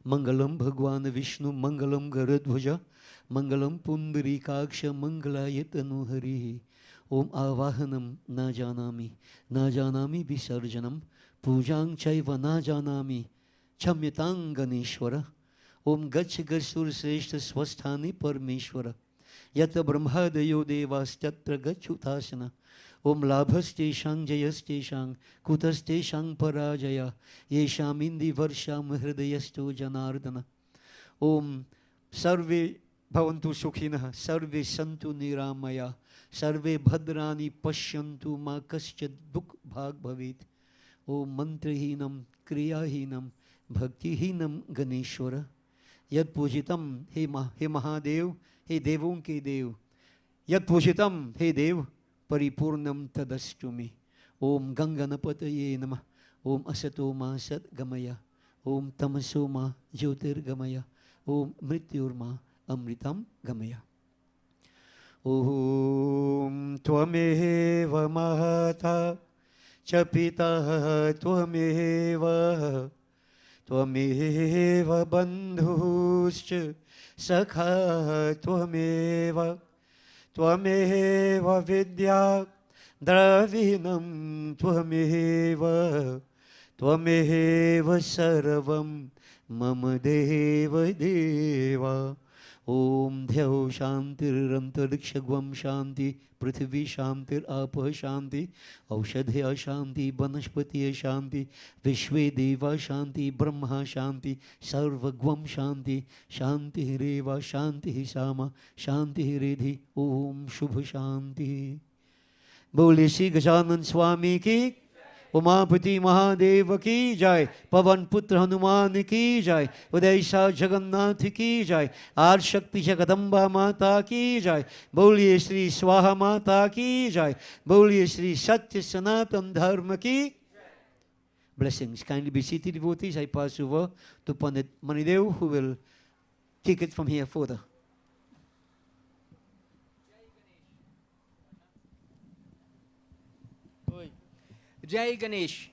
Mangalam Bhagwan Vishnu Mangalam Garadhvaja Mangalam Pundarikaksha Mangalayatanu Hari Om Avahanam Najanami Najanami Visarjanam Pujang Chaiva Najanami Chamyatang Ganeshwara Om Gach Gachur Sreshta Swasthani Parmeshwara Yata Brahmadayo Devas Tatra Gachutasana Om Labhaste Shang Jayaste Shang Kutaste Shang Parajaya Yesham Indi Varsham Hridayasto Janardana Om Sarve bhavantu sukhinah, sarve santu niramaya, sarve bhadrani pashyantu ma kaschid dukh bhag bhavit. O mantrahinam, kriyahinam, bhaktihinam Ganeshwara. Yad pujitam, he Mahadev, he devon ke dev. Yad pujitam, he dev, paripurnam tadastumi. Om Ganganapataye namah, Om Asatoma Sat Gamaya, Om Tamasoma Jyotir Gamaya, Om Mrityurma Amritam Gamaya. Om Tvameva Mahata Chapita Tvameva Tvameva Bandhuscha Sakha Tvameva Tvameva Vidya Dravinam Tvameva Tvameva Sarvam Mama Deva Deva. Om Dhyav Shantir Antarikshagvam Shanti Prithvi Shantir Apa Shanti Aushadhya Shanti Banaspatiya Shanti Vishwe Deva Shanti Brahma Shanti Sarvagvam Shanti Shanti Reva Shanti Sama Shanti Redhi Om Shubha Shanti. बोले श्री गजानन स्वामी की, उमापति महादेव की जय, पवन पुत्र हनुमान की जय, उदयसा जगन्नाथ की जय, are शक्ति जगदम्बा माता की जय, बोलिए श्री स्वाहा माता की जय, बोलिए श्री सत्य सनातन धर्म की. Blessings. Kindly be seated, devotees. I pass over to Pandit Manidev, who will take it from here further. Jai Ganesh.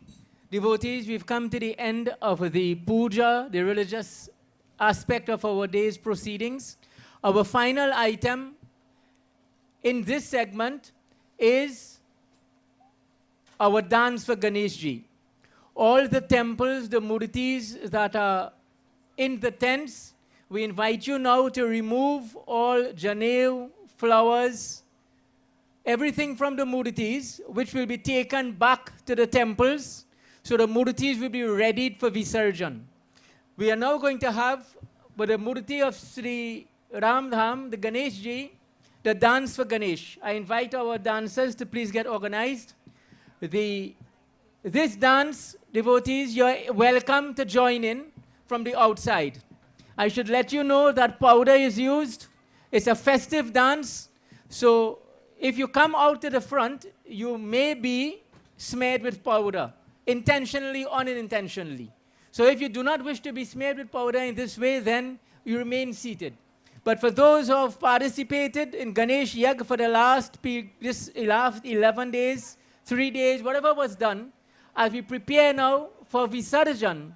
Devotees, we've come to the end of the puja, the religious aspect of our day's proceedings. Our final item in this segment is our dance for Ganesh Ji. All the temples, the murtis that are in the tents, we invite you now to remove all janev, flowers, everything from the murtis, which will be taken back to the temples, so the murtis will be readied for Visarjan. We are now going to have, with the murti of Sri Ramdham, the Ganesh Ji, the dance for Ganesh. I invite our dancers to please get organized. This dance, devotees, you're welcome to join in from the outside. I should let you know that powder is used. It's a festive dance, so if you come out to the front, you may be smeared with powder, intentionally or unintentionally. So if you do not wish to be smeared with powder in this way, then you remain seated. But for those who have participated in Ganesh Yag for the last 11 days, 3 days, whatever was done, as we prepare now for Visarjan,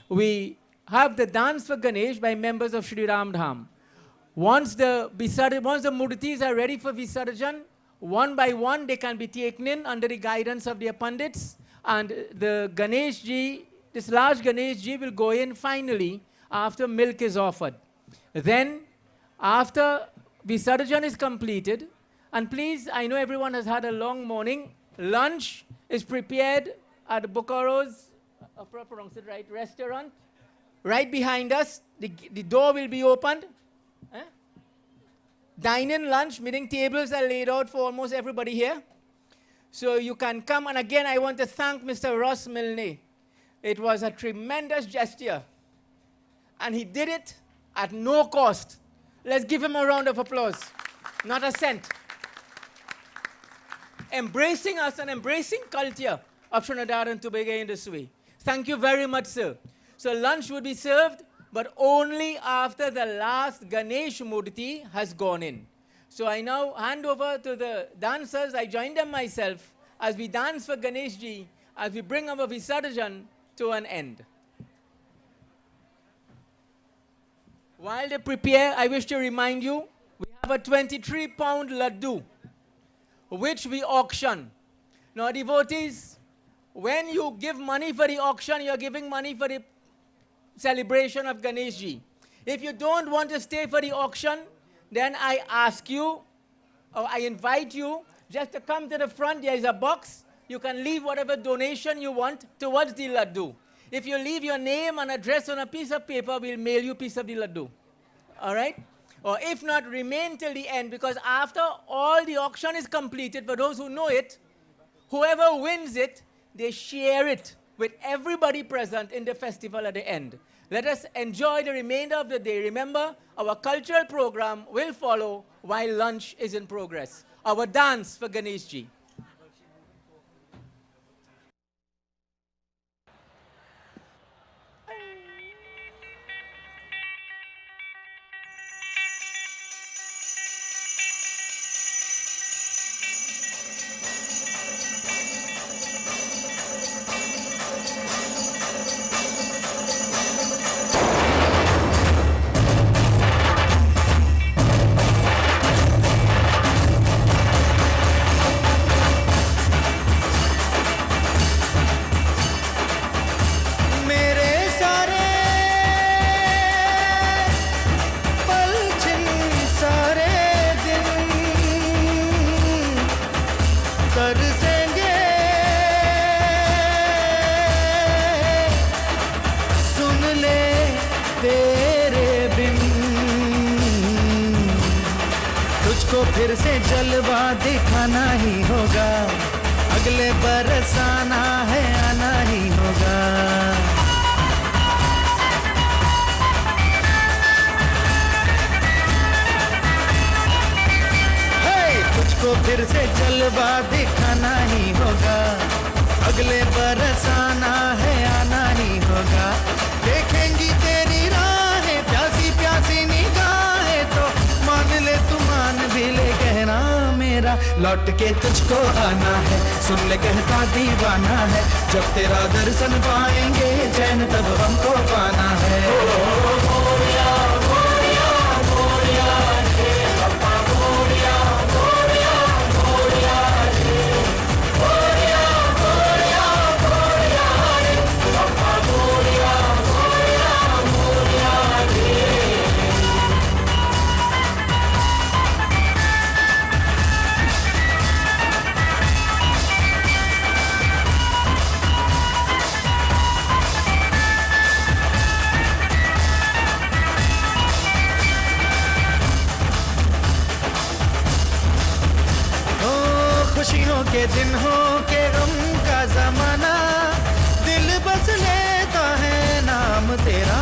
we have the dance for Ganesh by members of Sri Ramdham. Once the murtis are ready for Visarjan, one by one they can be taken in under the guidance of their pandits, and the Ganesh Ji, this large Ganesh Ji, will go in finally after milk is offered. Then after Visarjan is completed, and please, I know everyone has had a long morning, lunch is prepared at Bokaro's restaurant right behind us. The door will be opened. Dine-in lunch, meaning tables are laid out for almost everybody here. So you can come, and again I want to thank Mr. Ross Milne. It was a tremendous gesture, and he did it at no cost. Let's give him a round of applause. Not a cent. Embracing us and embracing culture of Trinidad and Tobago in this way. Thank you very much, sir. So lunch will be served, but only after the last Ganesh Murti has gone in. So I now hand over to the dancers. I join them myself as we dance for Ganesh Ji, as we bring our Visarjan to an end. While they prepare, I wish to remind you, we have a 23-pound laddu, which we auction. Now, devotees, when you give money for the auction, you're giving money for the celebration of Ganesh Ji. If you don't want to stay for the auction, then I ask you, or I invite you, just to come to the front. There is a box. You can leave whatever donation you want towards the laddu. If you leave your name and address on a piece of paper, we'll mail you a piece of the laddu. All right? Or if not, remain till the end, because after all the auction is completed, for those who know it, whoever wins it, they share it with everybody present in the festival at the end. Let us enjoy the remainder of the day. Remember, our cultural program will follow while lunch is in progress. Our dance for Ganesh ji. मेरे सारे पल छिन सारे दिन तरसेंगे सुन ले तेरे बिन तुझको फिर से जलवा दिखाना ही होगा अगले बरस आना है आना ही होगा तुझको फिर से जलवा दिखाना ही होगा अगले बरस आना है आना ही होगा देखेंगी तेरी राहें प्यासी प्यासी निगाहें तो मान ले तू मान भी ले कहना मेरा लौट के तुझको आना है सुन ले कहता दीवाना है जब तेरा दर्शन पाएंगे चैन तब हमको पाना है मोरिया मोरिया मोरिया रे पप्पा मोरिया मोरिया मोरिया रे मोरिया मोरिया मोरिया रे पप्पा मोरिया मोरिया मोरिया रे खुशियों के दिन हो के गम का जमाना दिल बस लेता है नाम तेरा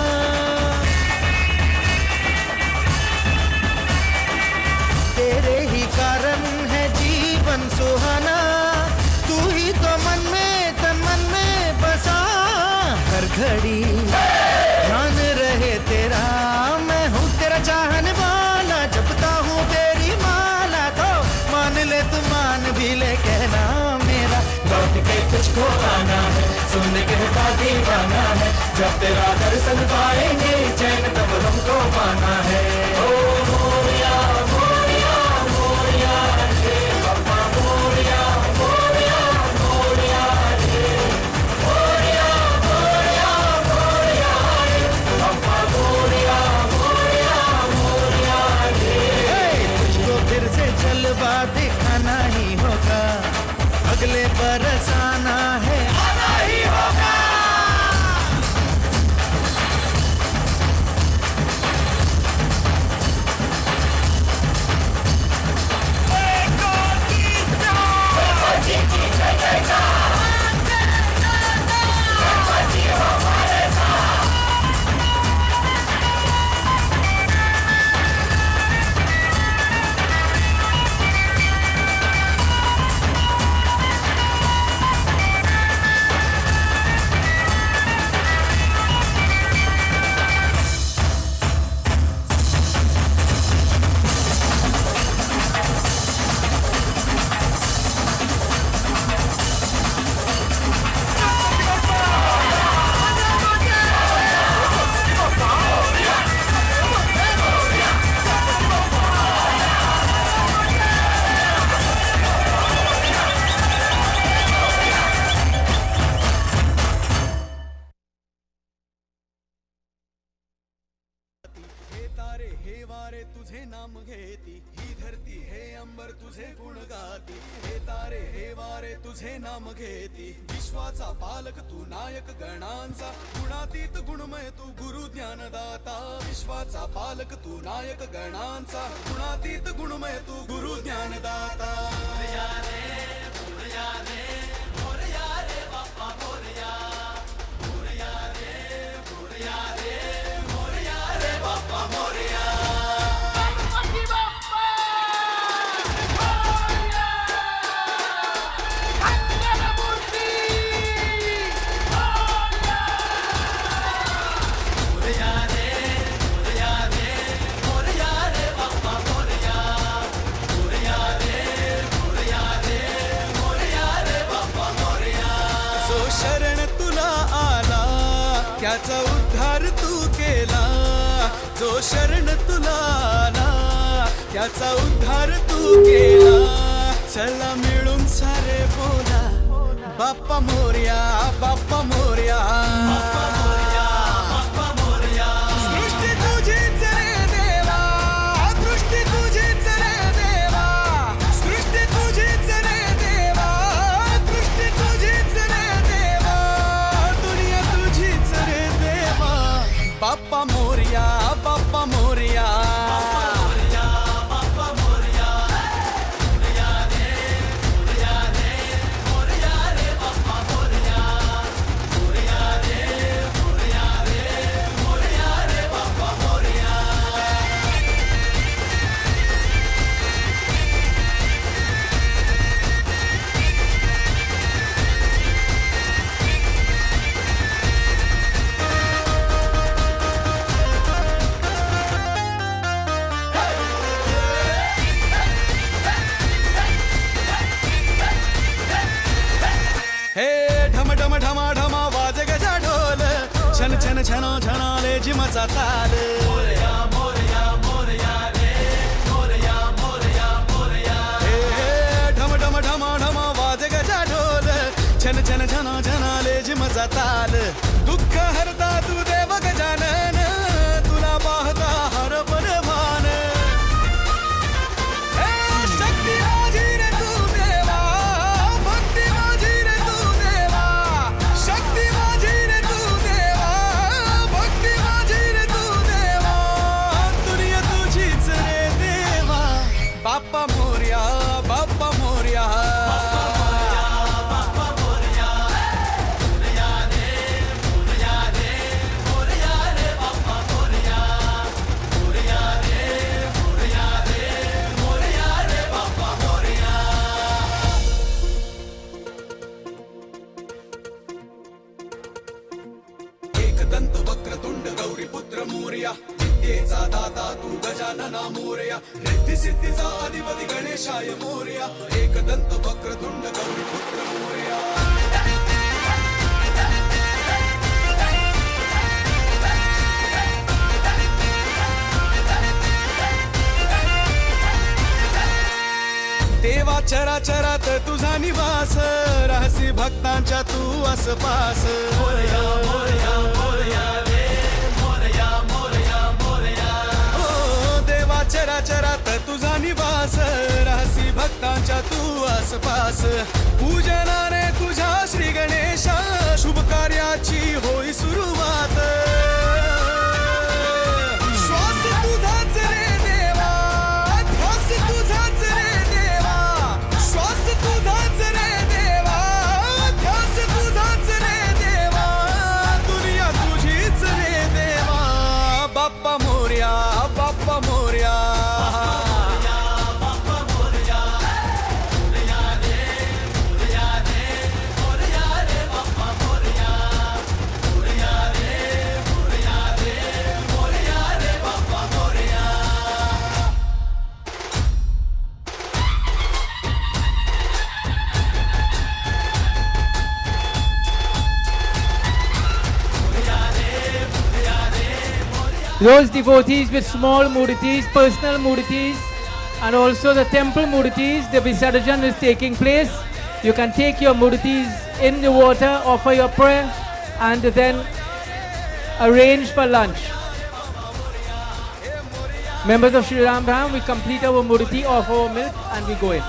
तेरे ही कारण है जीवन सुहाना तू ही तो मन में तन मन में बसा हर घड़ी ध्यान रहे तेरा मैं हूँ तेरा चाहने वाला जपता हूँ तेरी माला तो मान ले तू मान भी ले कहना मेरा लौट के तुझको आना है सुन कहता दीवाना है जब तेरा दर्शन पाएंगे चैन तब हमको पाना है ओ मोरिया मोरिया मोरिया रे पप्पा मोरिया मोरिया मोरिया रे मोरिया मोरिया मोरिया रे पप्पा मोरिया मोरिया मोरिया रे तुझको फिर से जलवा दिखाना ही होगा अगले बरस आना है आना ही होगा नाम घेती ही धरती हे अंबर तुझे गुण गाती हे तारे हे वारे तुझे नाम घेती विश्वाचा पालक तू नायक गणांचा गुणातीत गुणमय तू गुरु ज्ञानदाता विश्वाचा पालक तू नायक गणांचा गुणातीत गुणमय तू गुरु ज्ञानदाता मोरया रे मोरया रे मोरया रे बाप्पा मोरया मोरया रे मोरया रे मोरया रे बाप्पा मोरया शरण तुला आला त्याचा उद्धार तू केला जो शरण तुला आला त्याचा उद्धार तू केला चला मिळून सारे बोला बाप्पा मोरया बाप्पा मोरया बाप्पा मोरया बाप्पा मोरया सृष्टी तुझीच रे देवा दृष्टी तुझीच रे देवा सृष्टी तुझीच रे देवा दृष्टी तुझीच रे देवा दुनिया तुझीच रे देवा बाप्पा मोरया बाप्पा मोरया हे ढम ढम ढमा ढमा वाज गजा ढोल छन छन छनो छनाले जिमचा ताल मोरया मोरया मोरया रे मोरया मोरया मोरया हे ढम ढम ढमा ढमा वाज गजा ढोल छन छन छनो छनाले जिमचा ताल दुःख हरता तू देव गजानन तुला पाहता हर परमान शक्ती माझी रे तू देवा भक्ती माझी रे तू देवा शक्ती माझी रे तू देवा भक्ती माझी रे तू देवा दुनिया तुझीच रे देवा बाप्पा मोरया बाप्पा मोरया एकदंत वक्रतुंड गौरी पुत्र मोरया विद्येचा दाता तू गजानना मोरया रिद्धी सिद्धीचा अधिपती गणेशाय मोरया एकदंत वक्रतुंड गौरी पुत्र मोरया देवा चराचरात तुझा निवास रहसी भक्तांच्या तू आसपास मोरया मोरया मोरया रे मोरया मोरया मोरया ओ देवा चराचरात तुझा निवास रहसी भक्तांच्या तू आसपास पूजनाने तुझ्या श्री गणेशा शुभ कार्याची होई सुरुवात श्वास तुझाच रे देवा ध्यास तुझाच रे देवा श्वास तुझाच रे देवा ध्यास तुझाच रे देवा दुनिया तुझीच रे देवा Bappa Morya Bappa Morya Those devotees with small murtis, personal murtis, and also the temple murtis, the Visarjan is taking place. You can take your murtis in the water, offer your prayer, and then arrange for lunch. Members of Sri Ram Dham, we complete our murti, offer our milk, and we go in.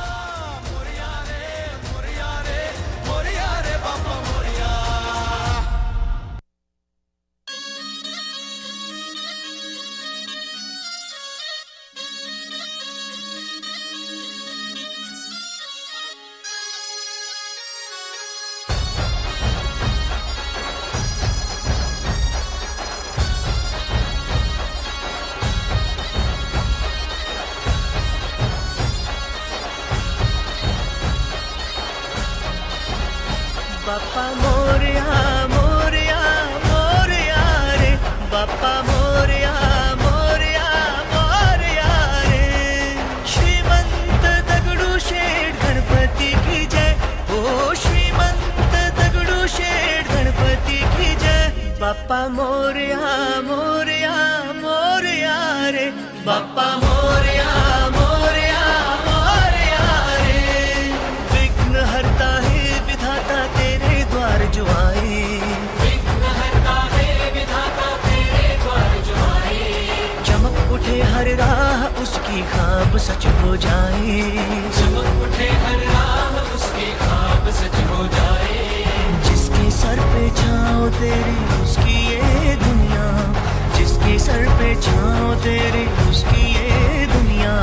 Bappa Morya Morya Morya रे बाप्पा मोरया मोरया मोरया रे श्रीमंत दगडूशेठ गणपती की जय ओ श्रीमंत दगडूशेठ गणपती की जय बाप्पा मोरया मोरया मोरया रे बाप्पा मोरया मोरया मोरया रे विघ्न हरता है विधाता तेरे द्वार जो आए विघ्नहर्ता है विधाता तेरे द्वार जो आए चमक उठे हर राह उसकी ख्वाब सच हो जाए चमक उठे हर राह उसकी ख्वाब सच हो जाए जिसके सर पे छाँव तेरी उसकी ये दुनिया जिसके सर पे छाँव तेरी उसकी ये दुनिया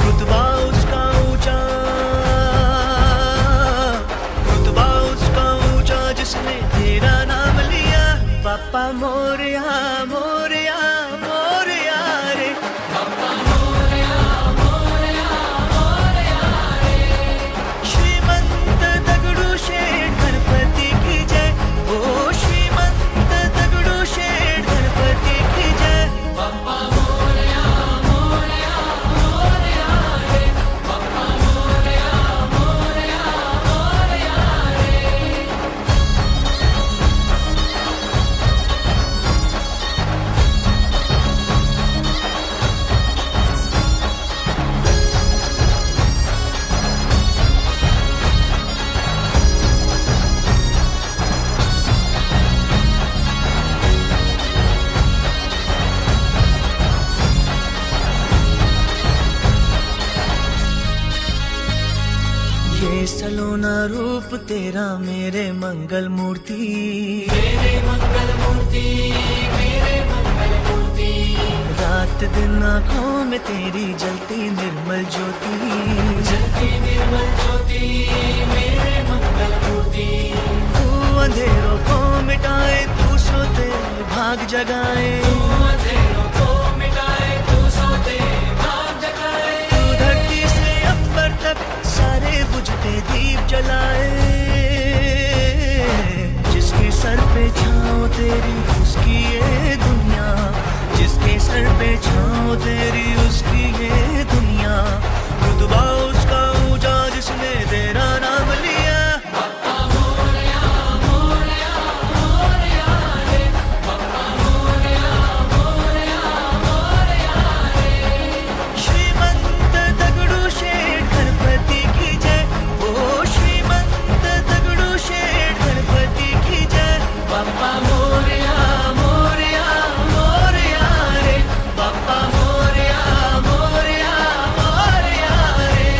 रुतबा उसका ऊंचा जिसने तेरा नाम लिया बाप्पा मोरया मोरया मोरया रे बाप्पा मोरया मोरया मोरया रे श्रीमंत दगडूशेठ गणपती की जय ओ श्रीमंत दगडूशेठ गणपती की जय बाप्पा मोरया मोरया मोरया रे बाप्पा मोरया मोरया मोरया रे ये सलोना रूप तेरा मेरे मंगल मूर्ति मेरे मंगल मूर्ति मेरे मंगल मूर्ति रात दिन आँखों में तेरी जलती निर्मल ज्योति जलती निर्मल ज्योति मेरे मंगल मूर्ति तू अंधेरों को मिटाए तू सोते भाग जगाए तू अंधेरों को मिटाए तू सोते भाग जगाए तू धरती से अंबर तक सारे बुझते दीप जलाए जिसके सर पे छाँव तेरी उसकी ये दुनिया जिसके सर पे छाँव तेरी उसकी ये दुनिया रुतबा उसका ऊंचा जिसने तेरा नाम लिया बाप्पा मोरया मोरया मोरया रे बाप्पा मोरया मोरया मोरया रे श्रीमंत दगडूशेठ गणपती की जय ओ श्रीमंत दगडूशेठ गणपती की जय बाप्पा मोरया मोरया मोरया रे बाप्पा मोरया मोरया मोरया रे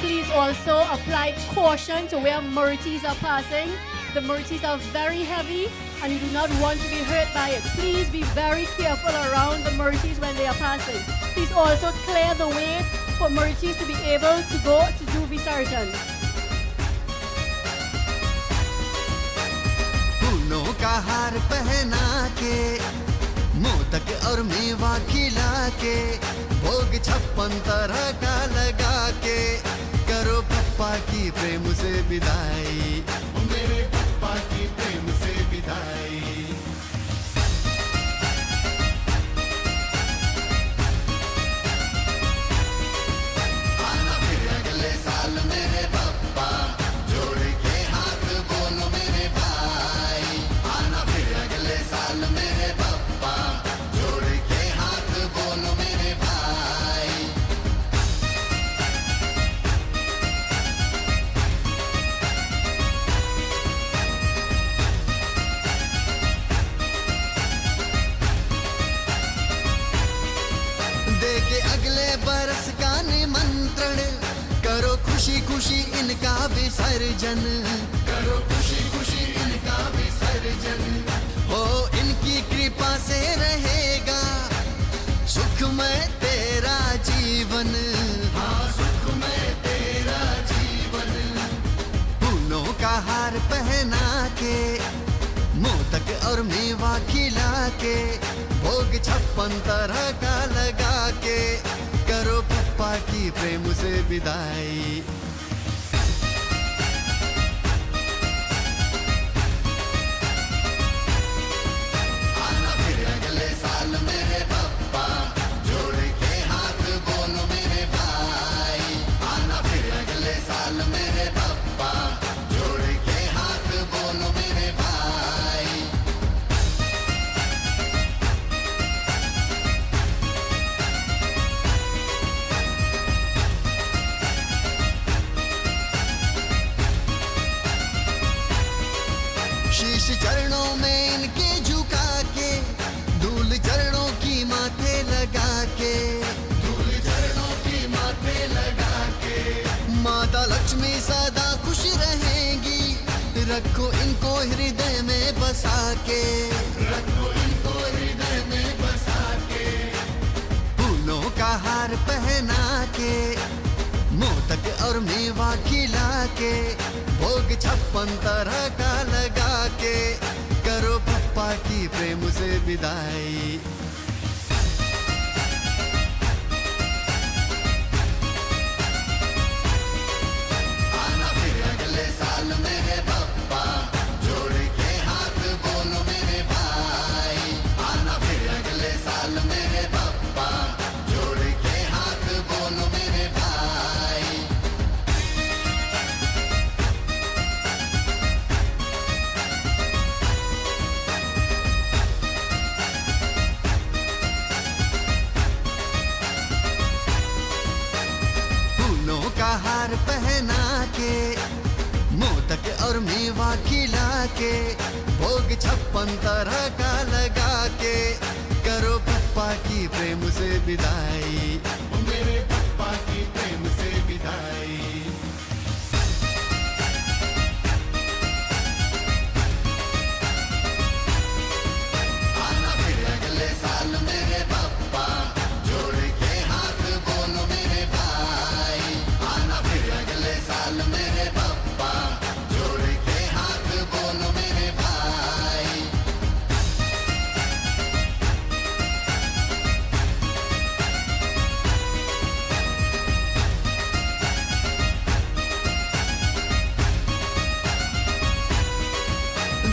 Please also apply caution to where murtis are passing. The murtis are very heavy and you do not want to be hurt by it. Please be very careful around the murtis when they are passing. Please also clear the way for murtis to be able to go to do Visarjan. फूलों का हार पहना के मोदक और मेवा खिला के भोग 56 तरह का लगा के करो पप्पा की प्रेम से विदाई मेरे पप्पा की प्रेम से विदाई आना फिर अगले साल मेरे पप्पा जोड़े खुशी इनका विसर्जन, करो खुशी खुशी इनका विसर्जन। हो इनकी कृपा से रहेगा सुखमय तेरा जीवन, हाँ सुखमय तेरा जीवन। फूलों का हार पहना के, मोदक और मेवा खिला के, भोग 56 तरह का लगा के, करो पप्पा की प्रेम से विदाई। आना फिर अगले साल मेरे पप्पा, जोड़ के हाथ बोलो मेरे भाई। आना फिर अगले साल मेरे पप्पा, जोड़ के हाथ बोलो मेरे भाई। शीश चरणों में इनके झुका के, धूल चरणों की माथे लगा के, धूल चरणों की माथे लगा के। माता लक्ष्मी सदा खुश रहेंगी, रखो इनको हृदय में बसा के, रखो इनको हृदय में बसा के। फूलों का हार पहना के, मोदक और मेवा खिला के, भोग 56 तरह का लगा के, करो पप्पा की प्रेम से विदाई। आना फिर अगले साल मेरे पप्पा, जोड़ के हाथ बोलो मेरे भाई। आना फिर अगले साल मेरे पप्पा, जोड़ के हाथ बोलो मेरे भाई। फूलों का हार पहना के, मोदक और मेवा खिला के, भोग 56 तरह का लगा के, करो पप्पा की प्रेम से विदाई। मेरे पप्पा की प्रेम से विदाई। आना फिर अगले साल मेरे पप्पा, जोड़ के हाथ बोलो मेरे भाई। आना फिर अगले साल मेरे पप्पा, जोड़ के हाथ बोलो मेरे भाई।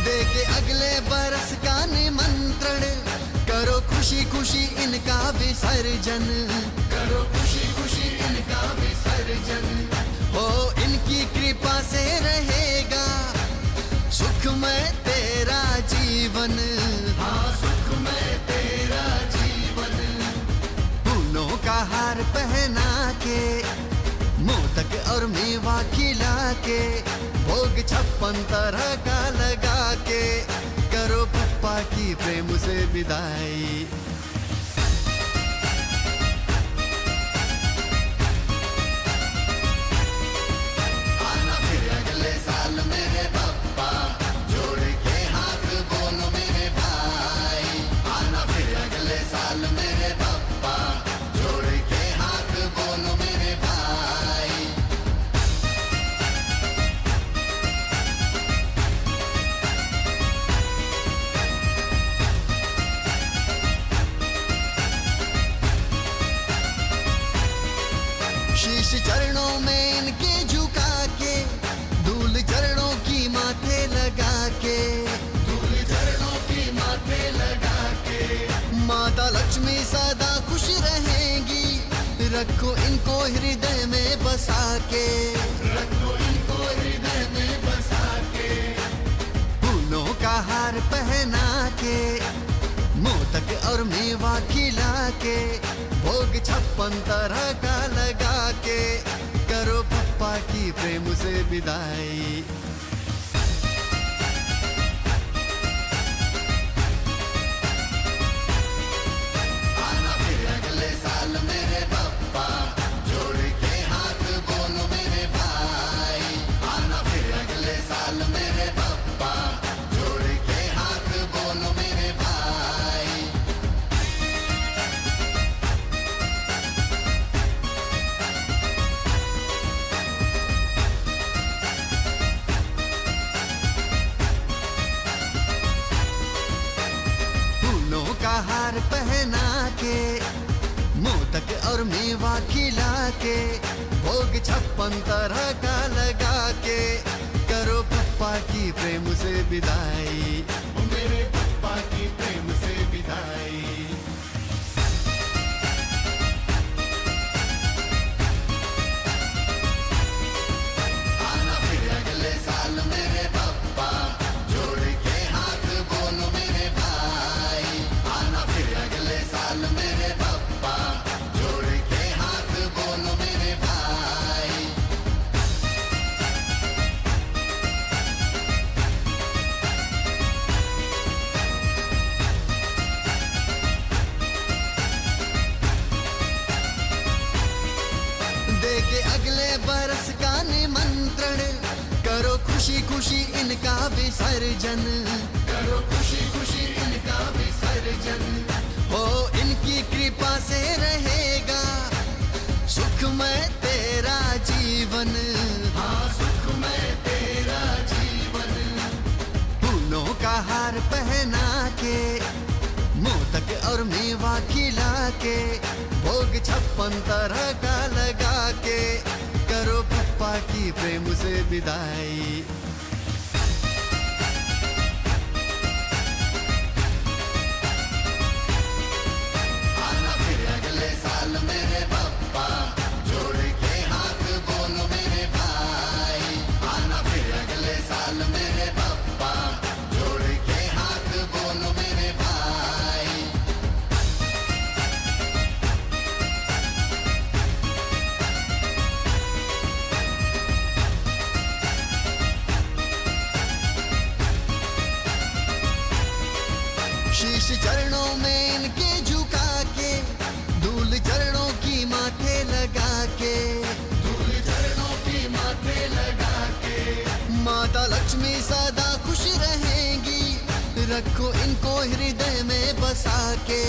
देके अगले बरस का निमंत्रण, करो खुशी खुशी इनका विसर्जन, करो खुशी खुशी इनका विसर्जन। हो इनकी कृपा से रहेगा सुखमय तेरा जीवन, हाँ सुखमय तेरा जीवन। फूलों का हार पहना के, मोदक और मेवा खिला के, भोग 56 तरह का लगा के, करो पप्पा की प्रेम से विदाई। आना फिर अगले साल मेरे पप्पा, जोड़ के हाथ बोलो मेरे भाई। आना फिर अगले साल मेरे पप्पा, जोड़ के हाथ बोलो मेरे भाई। शीश चरणों में इनके झुका के, धूल चरणों की माथे लगा के, धूल चरणों की माथे लगा के। माता लक्ष्मी सदा खुश रहेंगी, रखो इनको हृदय में बसा के, रखो इनको हृदय में बसा के। फूलों का हार पहना के, मोदक और मेवा खिला के, भोग 56 तरह का लगा के, करो पप्पा की प्रेम से विदाई। आना फिर अगले साल मेरे पप्पा, जोड़ के हाथ बोलो मेरे भाई। के, मोदक और मेवा खिला के, भोग 56 तरह का लगा के, करो पप्पा की प्रेम से विदाई, ओ मेरे पप्पा की प्रेम से विदाई। आना फिर अगले साल मेरे पप्पा, जोड़ के हाथ बोलो मेरे भाई। आना फिर अगले साल मेरे पप्पा, जोड़ के हाथ बोलो मेरे भाई। देके अगले बरस का निमंत्रण, करो खुशी खुशी इनका विसर्जन, करो खुशी खुशी इनका विसर्जन। हो इनकी कृपा से रहेगा सुखमय तेरा जीवन, हाँ सुखमय तेरा जीवन। फूलों का हार पहना के, मोदक और मेवा खिला के, भोग 56 तरह का लगा के, करो पप्पा की प्रेम से विदाई। आना फिर अगले साल मेरे पप्पा, जोड़ के हाथ बोलो मेरे भाई। आना फिर अगले साल मेरे पप्पा, जोड़ के हाथ बोलो मेरे भाई। शीश चरणों में इनके झुका के, धूल चरणों की माथे लगा के, धूल चरणों की माथे लगा के। माता लक्ष्मी सदा खुश रहेंगी, रखो इनको हृदय में बसा के।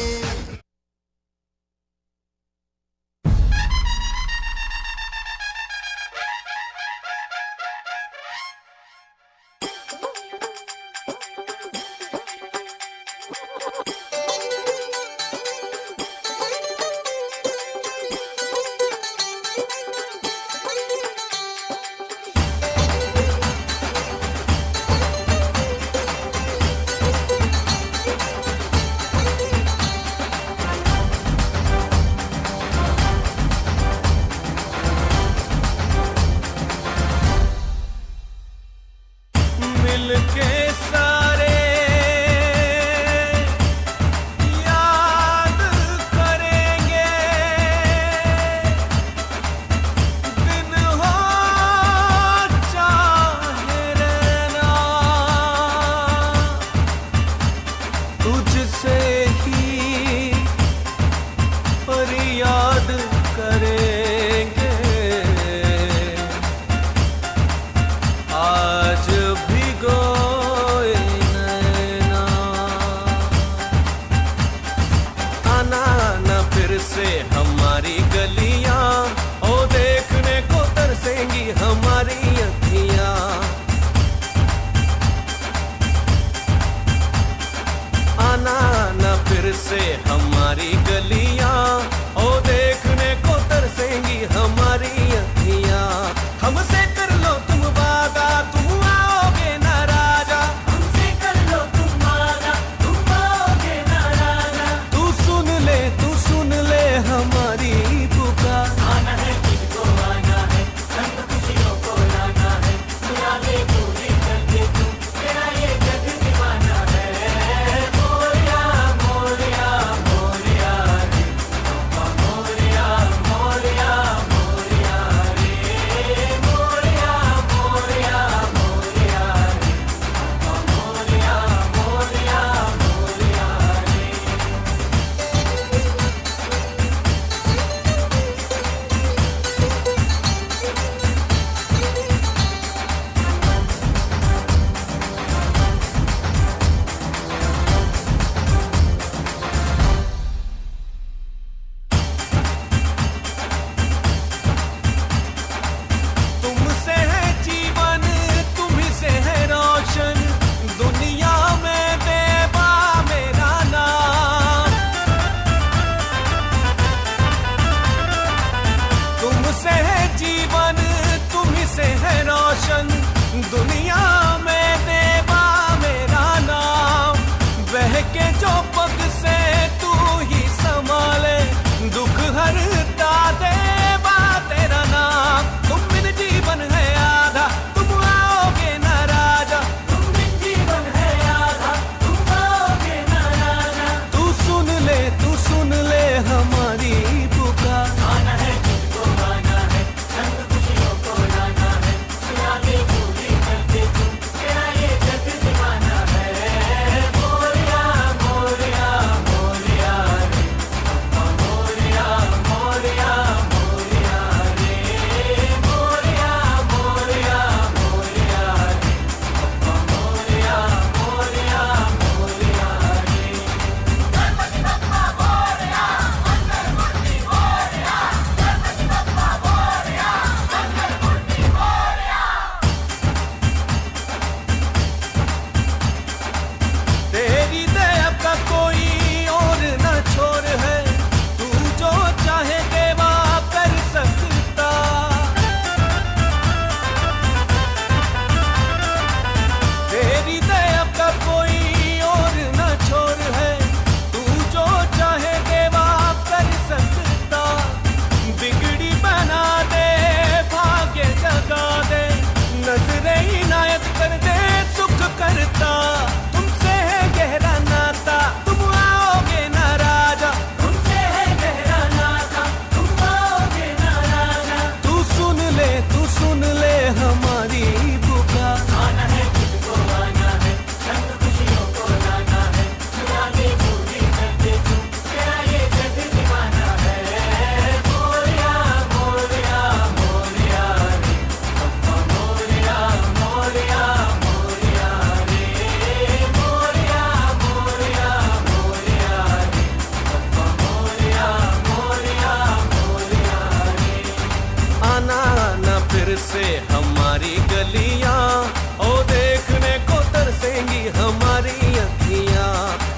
मिलके सारे याद करेंगे, दिन हो चाहे रहना, तुझसे ही फरियाद करेंगे। आज भिगोए नैना, आना ना फिर से हमारी गलियां, ओ देखने को तरसेंगी हमारी अखियां। आना ना फिर से हमारी गलियां, ओ देखने को तरसेंगी हमारी अखियां। हमसे कर लो तुम वादा, तुम आओगे ना राजा, हमसे कर लो तुम वादा, तुम आओगे ना राजा। तू सुन ले हमारी पुकार, आना है तुझको आना है, संग खुशियों को लाना है, बुला ले पूरी कर दे तू, तेरा ये जग दीवाना है। मोरिया मोरिया मोरिया तरसेंगी हमारी अखियां।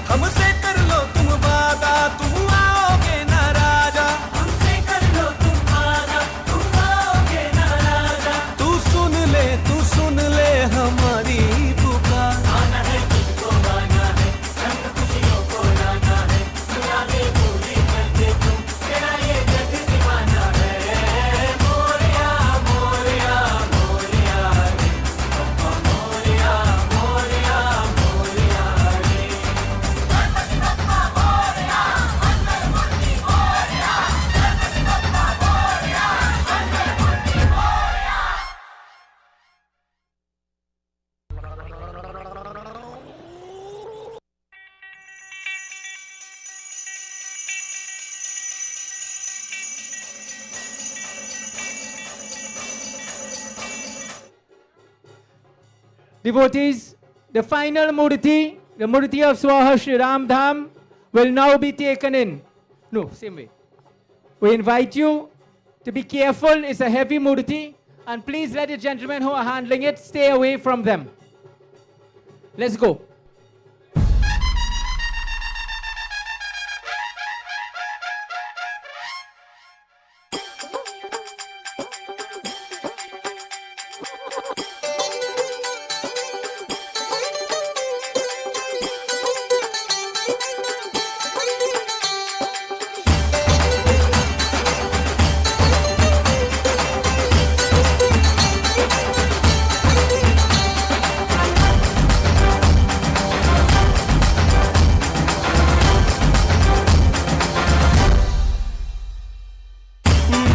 हमसे कर लो तुम वादा, तुम आओगे ना राजा। हमसे कर लो तुम वादा, तुम आओगे ना राजा। तू सुन ले हमारी पुकार। आना है तुझको गाना है, संग खुशियों को लाना है। मुरादे पूरी कर दे तुम, तेरा ये जग दीवाना है। मोरिया मोरिया मोरिया रे, पप्पा मोरिया मोरिया मोरिया रे। गणपति बप्पा मोरिया, मंगल मूर्ति मोरिया। गणपति बप्पा मोरिया, मंगल मूर्ति Moriya. Devotees, the final murti, the murti of Swaha Shri Ram Dham, will now be taken in. No, same way. We invite you to be careful. It's a heavy murti, and please let the gentlemen who are handling it stay away from them. Let's go.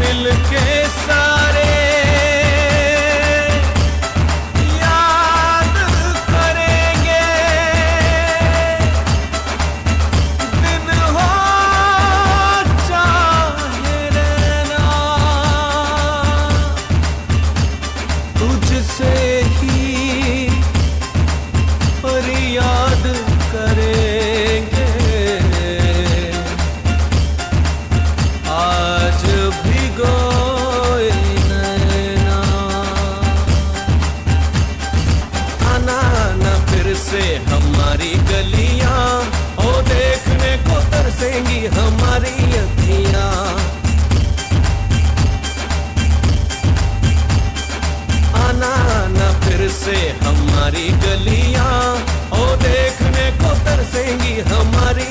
मिलके सारे याद करेंगे, दिन हो चाहे रहना, तुझसे ही फरियाद करेंगे। आज भिगोए नैना, आना ना फिर से हमारी गलियां। ओ देखने को तरसेंगी हमारी अखियां। आना ना फिर से हमारी गलियां। ओ देखने को तरसेंगी हमारी